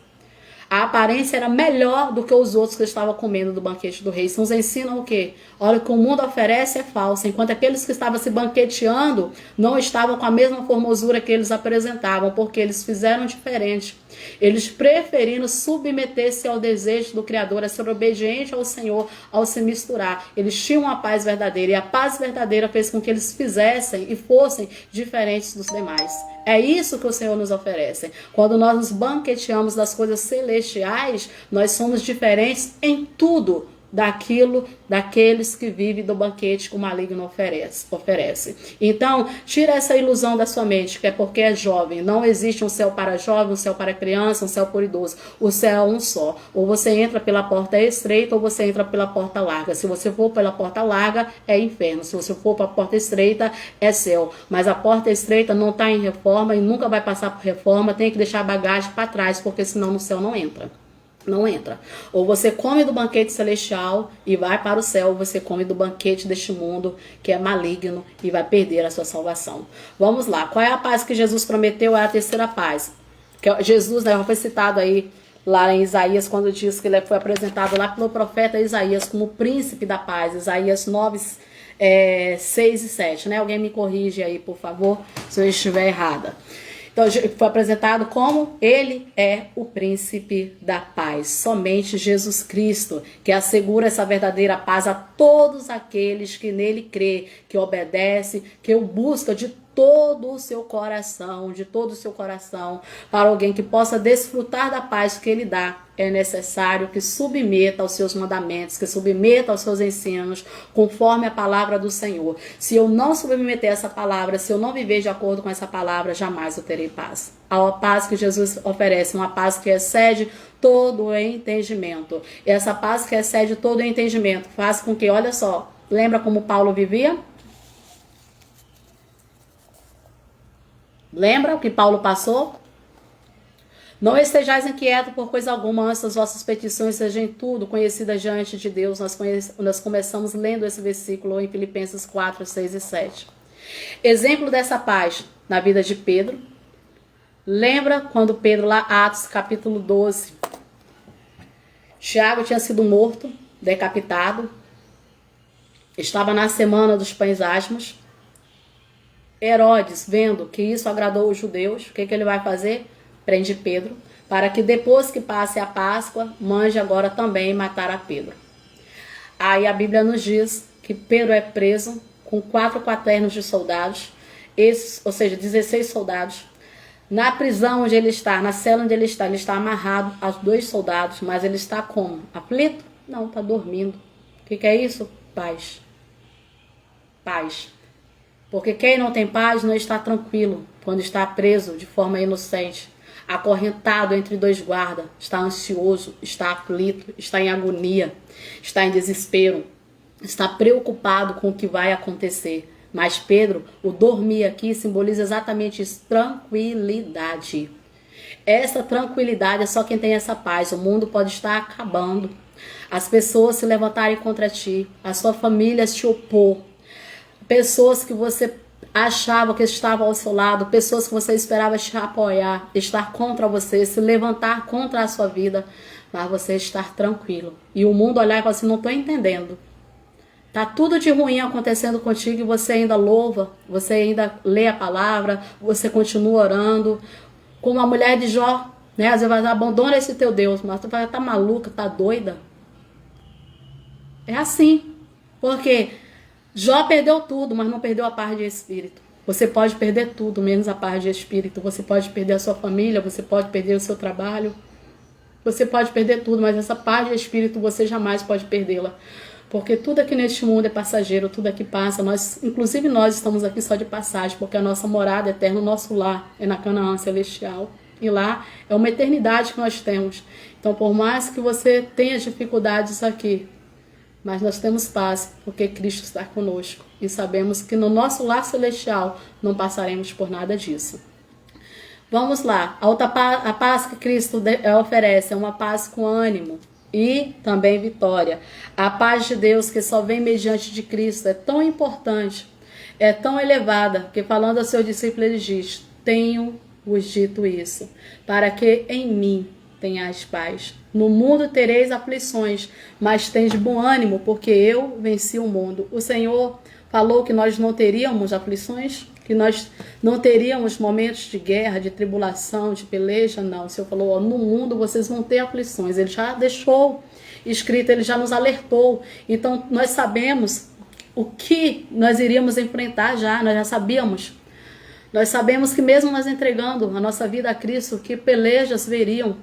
A aparência era melhor do que os outros que estavam comendo do banquete do rei. Isso nos ensina o quê? Olha, o que o mundo oferece é falso. Enquanto aqueles que estavam se banqueteando não estavam com a mesma formosura que eles apresentavam, porque eles fizeram diferente. Eles preferiram submeter-se ao desejo do Criador, a ser obediente ao Senhor, ao se misturar. Eles tinham a paz verdadeira, e a paz verdadeira fez com que eles fizessem e fossem diferentes dos demais. É isso que o Senhor nos oferece. Quando nós nos banqueteamos das coisas celestiais, nós somos diferentes em tudo daqueles que vivem do banquete que o maligno oferece. Então, tira essa ilusão da sua mente, que é porque é jovem. Não existe um céu para jovem, um céu para criança, um céu por idoso. O céu é um só. Ou você entra pela porta estreita, ou você entra pela porta larga. Se você for pela porta larga, é inferno. Se você for para a porta estreita, é céu. Mas a porta estreita não está em reforma e nunca vai passar por reforma. Tem que deixar a bagagem para trás, porque senão no céu não entra. Não entra. Ou você come do banquete celestial e vai para o céu, ou você come do banquete deste mundo que é maligno e vai perder a sua salvação. Vamos lá. Qual é a paz que Jesus prometeu? É a terceira paz. Que Jesus, foi citado aí lá em Isaías, quando diz que ele foi apresentado lá pelo profeta Isaías como príncipe da paz. Isaías 9, 6 e 7. Alguém me corrige aí, por favor, se eu estiver errada. Então, foi apresentado como ele é o príncipe da paz. Somente Jesus Cristo, que assegura essa verdadeira paz a todos aqueles que nele crê, que obedece, que o busca de todo o seu coração, para alguém que possa desfrutar da paz que ele dá. É necessário que submeta aos seus mandamentos, que submeta aos seus ensinos, conforme a palavra do Senhor. Se eu não submeter essa palavra, se eu não viver de acordo com essa palavra, jamais eu terei paz. A paz que Jesus oferece, uma paz que excede todo o entendimento. E essa paz que excede todo o entendimento faz com que, olha só, lembra como Paulo vivia? Lembra o que Paulo passou? Não estejais inquietos por coisa alguma, antes das vossas petições sejam em tudo conhecidas diante de Deus. Nós começamos lendo esse versículo em Filipenses 4, 6 e 7. Exemplo dessa paz na vida de Pedro. Lembra quando Pedro, lá Atos capítulo 12, Tiago tinha sido morto, decapitado. Estava na semana dos pães asmos. Herodes, vendo que isso agradou os judeus, o que ele vai fazer? Prende Pedro, para que depois que passe a Páscoa, mande agora também matar a Pedro. Aí a Bíblia nos diz que Pedro é preso com 4 quaternos de soldados, ou seja, 16 soldados. Na prisão onde ele está, na cela onde ele está amarrado aos 2 soldados, mas ele está como? Aflito? Não, está dormindo. O que é isso? Paz. Paz. Porque quem não tem paz não está tranquilo quando está preso de forma inocente, acorrentado entre 2 guardas, está ansioso, está aflito, está em agonia, está em desespero, está preocupado com o que vai acontecer. Mas Pedro, o dormir aqui simboliza exatamente isso, tranquilidade. Essa tranquilidade é só quem tem essa paz. O mundo pode estar acabando, as pessoas se levantarem contra ti, a sua família se opor, pessoas que você achava que estavam ao seu lado, pessoas que você esperava te apoiar, estar contra você, se levantar contra a sua vida, mas você estar tranquilo. E o mundo olhar e falar assim, não estou entendendo. Tá tudo de ruim acontecendo contigo e você ainda louva, você ainda lê a palavra, você continua orando. Como a mulher de Jó, né? Às vezes vai abandona esse teu Deus, mas tu vai estar maluca, tá doida? É assim. Porque Jó perdeu tudo, mas não perdeu a paz de espírito. Você pode perder tudo, menos a paz de espírito. Você pode perder a sua família, você pode perder o seu trabalho. Você pode perder tudo, mas essa paz de espírito você jamais pode perdê-la. Porque tudo aqui neste mundo é passageiro, tudo aqui passa. Inclusive nós estamos aqui só de passagem, porque a nossa morada eterna, o nosso lar é na Canaã celestial. E lá é uma eternidade que nós temos. Então, por mais que você tenha dificuldades aqui, mas nós temos paz, porque Cristo está conosco. E sabemos que no nosso lar celestial não passaremos por nada disso. Vamos lá. A paz que Cristo oferece é uma paz com ânimo e também vitória. A paz de Deus que só vem mediante de Cristo é tão importante, é tão elevada, que falando ao seu discípulo ele diz, tenho-vos dito isso, para que em mim tenhais paz. No mundo tereis aflições, mas tens bom ânimo, porque eu venci o mundo. O Senhor falou que nós não teríamos aflições, que nós não teríamos momentos de guerra, de tribulação, de peleja, não. O Senhor falou, ó, no mundo vocês vão ter aflições. Ele já deixou escrito, ele já nos alertou. Então nós sabemos o que nós iríamos enfrentar já, nós já sabíamos. Nós sabemos que mesmo nós entregando a nossa vida a Cristo, que pelejas veriam,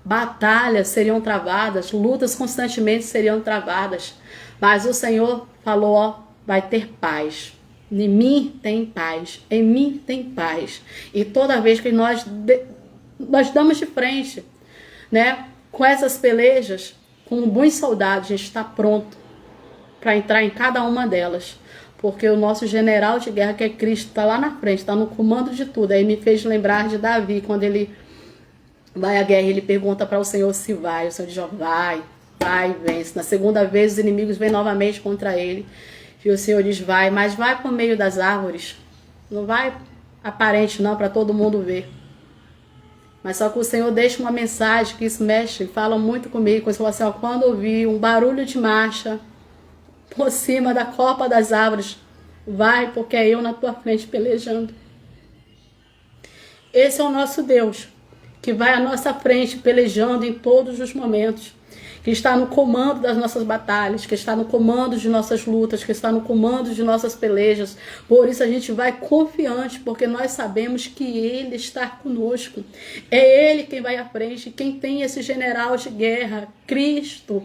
batalhas seriam travadas, lutas constantemente seriam travadas. Mas o Senhor falou, ó, vai ter paz. Em mim tem paz, em mim tem paz. E toda vez que nós damos de frente, né, com essas pelejas, com bons soldados, a gente está pronto para entrar em cada uma delas. Porque o nosso general de guerra, que é Cristo, está lá na frente, está no comando de tudo. Aí me fez lembrar de Davi, quando ele vai à guerra, ele pergunta para o Senhor se vai. O Senhor diz, vai e vence. Na segunda vez, os inimigos vêm novamente contra ele. E o Senhor diz, vai, mas vai por meio das árvores. Não vai aparente não, para todo mundo ver. Mas só que o Senhor deixa uma mensagem que isso mexe, fala muito comigo. Quando assim, ó, quando ouvir um barulho de marcha por cima da copa das árvores, vai, porque é eu na tua frente pelejando. Esse é o nosso Deus, que vai à nossa frente pelejando em todos os momentos, que está no comando das nossas batalhas, que está no comando de nossas lutas, que está no comando de nossas pelejas. Por isso a gente vai confiante, porque nós sabemos que Ele está conosco. É Ele quem vai à frente, quem tem esse general de guerra, Cristo,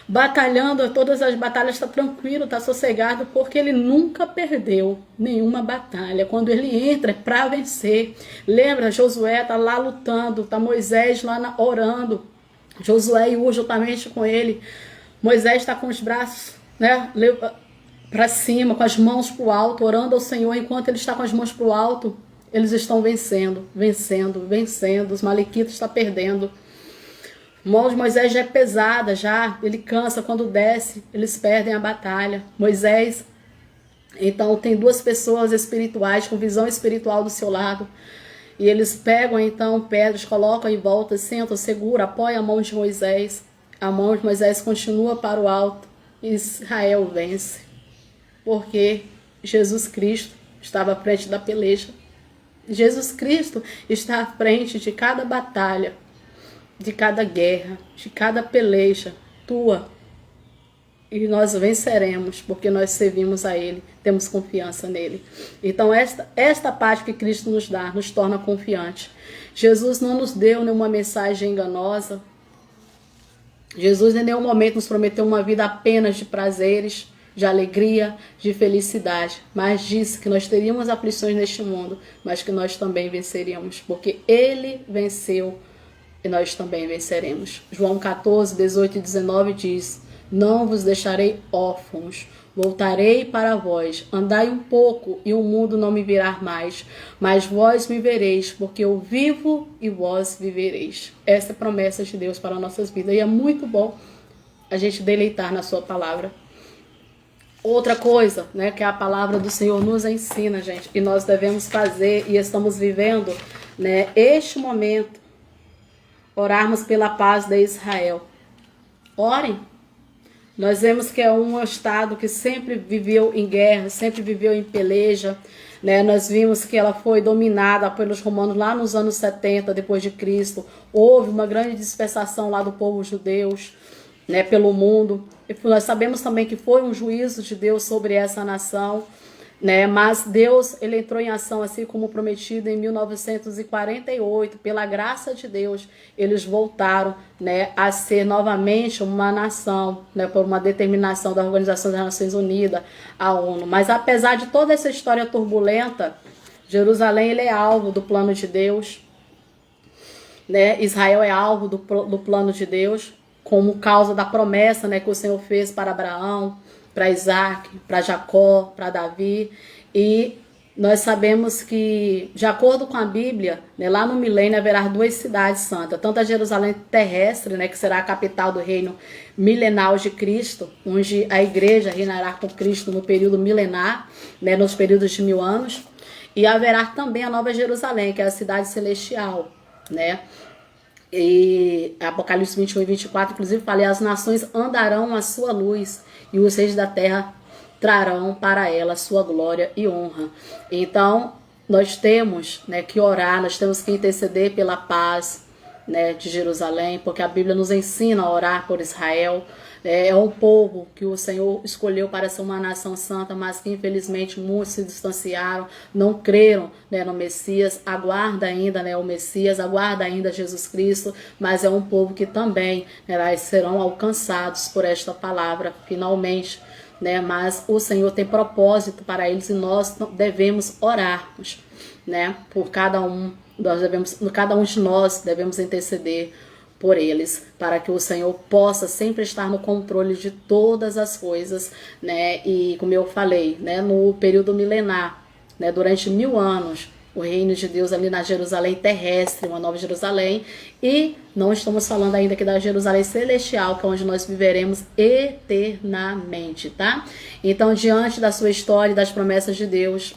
batalhando todas as batalhas, está tranquilo, está sossegado, porque Ele nunca perdeu nenhuma batalha. Quando Ele entra é para vencer. Lembra, Josué está lá lutando, está Moisés lá orando, Josué e juntamente com ele. Moisés está com os braços, né, para cima, com as mãos para o alto, orando ao Senhor. Enquanto ele está com as mãos para o alto, eles estão vencendo. Os malequitas estão perdendo. A mão de Moisés já é pesada, ele cansa. Quando desce, eles perdem a batalha. Moisés, então, tem 2 pessoas espirituais, com visão espiritual do seu lado. E eles pegam, então, pedras, colocam em volta, sentam, seguram, apoiam a mão de Moisés. A mão de Moisés continua para o alto. E Israel vence. Porque Jesus Cristo estava à frente da peleja. Jesus Cristo está à frente de cada batalha, de cada guerra, de cada peleja tua. E nós venceremos, porque nós servimos a Ele, temos confiança nele. Então esta parte que Cristo nos dá, nos torna confiantes. Jesus não nos deu nenhuma mensagem enganosa. Jesus em nenhum momento nos prometeu uma vida apenas de prazeres, de alegria, de felicidade. Mas disse que nós teríamos aflições neste mundo, mas que nós também venceríamos, porque Ele venceu e nós também venceremos. João 14, 18 e 19 diz: não vos deixarei órfãos, voltarei para vós. Andai um pouco e o mundo não me virá mais, mas vós me vereis, porque eu vivo e vós vivereis. Essa é a promessa de Deus para nossas vidas e é muito bom a gente deleitar na sua palavra. Outra coisa, né, que a palavra do Senhor nos ensina, gente, e nós devemos fazer e estamos vivendo, né, este momento, orarmos pela paz de Israel. Orem. Nós vemos que é um estado que sempre viveu em guerra, sempre viveu em peleja, né? Nós vimos que ela foi dominada pelos romanos lá nos anos 70 depois de Cristo. Houve uma grande dispersação lá do povo judeu, né, pelo mundo. E nós sabemos também que foi um juízo de Deus sobre essa nação, né? Mas Deus, ele entrou em ação, assim como prometido em 1948, pela graça de Deus, eles voltaram, né, a ser novamente uma nação, né, por uma determinação da Organização das Nações Unidas, a ONU. Mas apesar de toda essa história turbulenta, Jerusalém, ele é alvo do plano de Deus, né? Israel é alvo do plano de Deus, como causa da promessa, né, que o Senhor fez para Abraão, para Isaac, para Jacó, para Davi. E nós sabemos que, de acordo com a Bíblia, né, lá no milênio haverá duas cidades santas, tanto a Jerusalém terrestre, né, que será a capital do reino milenar de Cristo, onde a igreja reinará com Cristo no período milenar, né, nos períodos de 1000 anos, e haverá também a Nova Jerusalém, que é a cidade celestial, né? E Apocalipse 21 e 24, inclusive, fala: as nações andarão à sua luz, e os reis da terra trarão para ela sua glória e honra. Então, nós temos, né, que orar, nós temos que interceder pela paz, né, de Jerusalém, porque a Bíblia nos ensina a orar por Israel. É um povo que o Senhor escolheu para ser uma nação santa, mas que infelizmente muitos se distanciaram, não creram, né, no Messias. Aguarda ainda, né, o Messias, aguarda ainda Jesus Cristo, mas é um povo que também, né, serão alcançados por esta palavra finalmente, né? Mas o Senhor tem propósito para eles e nós devemos orarmos, né, por cada um. Cada um de nós devemos interceder por eles, para que o Senhor possa sempre estar no controle de todas as coisas, né? E como eu falei, né, no período milenar, né, durante 1000 anos, o reino de Deus ali na Jerusalém terrestre, uma nova Jerusalém, e não estamos falando ainda aqui da Jerusalém celestial, que é onde nós viveremos eternamente, tá? Então, diante da sua história e das promessas de Deus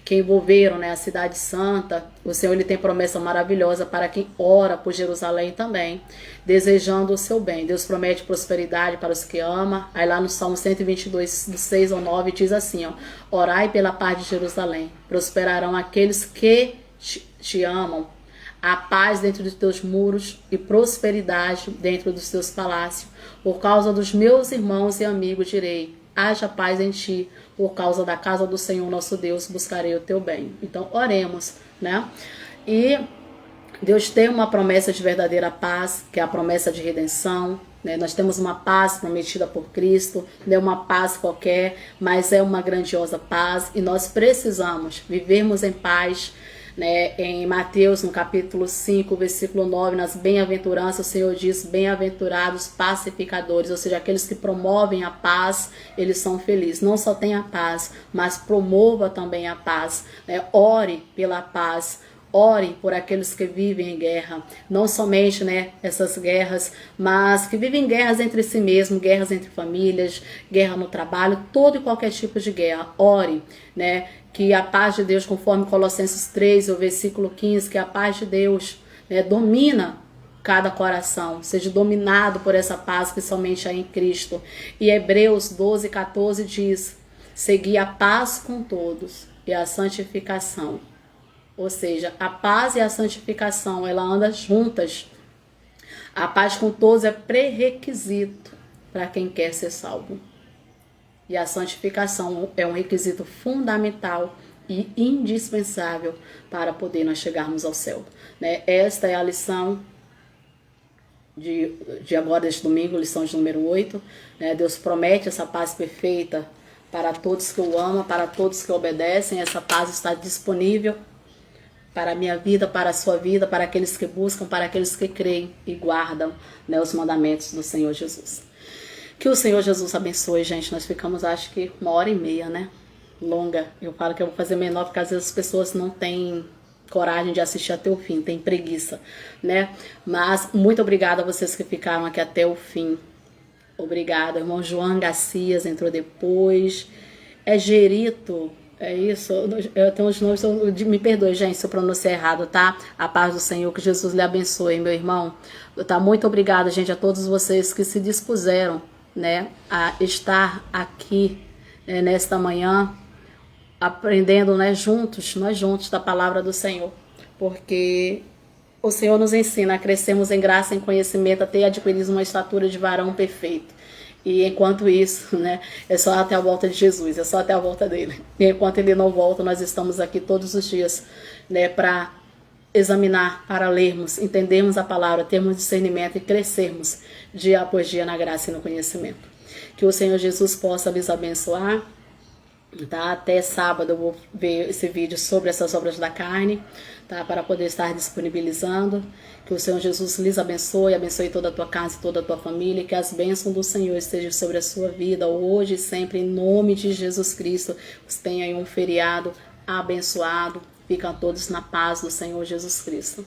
que envolveram, né, a cidade santa, o Senhor, ele tem promessa maravilhosa para quem ora por Jerusalém também, desejando o seu bem. Deus promete prosperidade para os que ama. Aí lá no Salmo 122, do 6 ao 9, diz assim, ó: orai pela paz de Jerusalém, prosperarão aqueles que te amam, a paz dentro dos teus muros e prosperidade dentro dos teus palácios. Por causa dos meus irmãos e amigos direi: haja paz em ti, por causa da casa do Senhor nosso Deus, buscarei o teu bem. Então, oremos, né? E Deus tem uma promessa de verdadeira paz, que é a promessa de redenção, né? Nós temos uma paz prometida por Cristo, não é uma paz qualquer, mas é uma grandiosa paz, e nós precisamos vivermos em paz, né? Em Mateus, no capítulo 5, versículo 9, nas bem-aventuranças, o Senhor diz: bem-aventurados pacificadores, ou seja, aqueles que promovem a paz, eles são felizes. Não só tem a paz, mas promova também a paz, né? Ore pela paz, ore por aqueles que vivem em guerra, não somente, né, essas guerras, mas que vivem guerras entre si mesmos, guerras entre famílias, guerra no trabalho, todo e qualquer tipo de guerra. Ore, né, que a paz de Deus, conforme Colossenses 3, o versículo 15, que a paz de Deus, né, domina cada coração, seja dominado por essa paz que somente há em Cristo. E Hebreus 12, 14 diz: seguir a paz com todos e a santificação. Ou seja, a paz e a santificação, ela anda juntas. A paz com todos é pré-requisito para quem quer ser salvo. E a santificação é um requisito fundamental e indispensável para poder nós chegarmos ao céu. Né? Esta é a lição de agora, deste domingo, lição de número 8. Né? Deus promete essa paz perfeita para todos que o amam, para todos que obedecem. Essa paz está disponível para a minha vida, para a sua vida, para aqueles que buscam, para aqueles que creem e guardam, né, os mandamentos do Senhor Jesus. Que o Senhor Jesus abençoe, gente. Nós ficamos, acho que 1h30, né? Longa. Eu falo que eu vou fazer menor porque às vezes as pessoas não têm coragem de assistir até o fim, tem preguiça, né? Mas muito obrigada a vocês que ficaram aqui até o fim. Obrigada. Irmão João Garcias entrou depois. É Gerito. É isso, eu tenho os nomes, me perdoe, gente, se eu pronunciar errado, tá? A paz do Senhor, que Jesus lhe abençoe, meu irmão. Tá? Muito obrigada, gente, a todos vocês que se dispuseram, né, a estar aqui, né, nesta manhã, aprendendo, né, nós juntos da palavra do Senhor, porque o Senhor nos ensina a crescermos em graça e em conhecimento, até adquirir uma estatura de varão perfeito. E enquanto isso, né, é só até a volta de Jesus, é só até a volta dele. E enquanto ele não volta, nós estamos aqui todos os dias, né, para examinar, para lermos, entendermos a palavra, termos discernimento e crescermos dia após dia na graça e no conhecimento. Que o Senhor Jesus possa lhes abençoar. Tá? Até sábado eu vou ver esse vídeo sobre essas obras da carne, tá? Para poder estar disponibilizando. Que o Senhor Jesus lhes abençoe, abençoe toda a tua casa e toda a tua família, que as bênçãos do Senhor estejam sobre a sua vida hoje e sempre, em nome de Jesus Cristo. Tenham um feriado abençoado, ficam todos na paz do Senhor Jesus Cristo.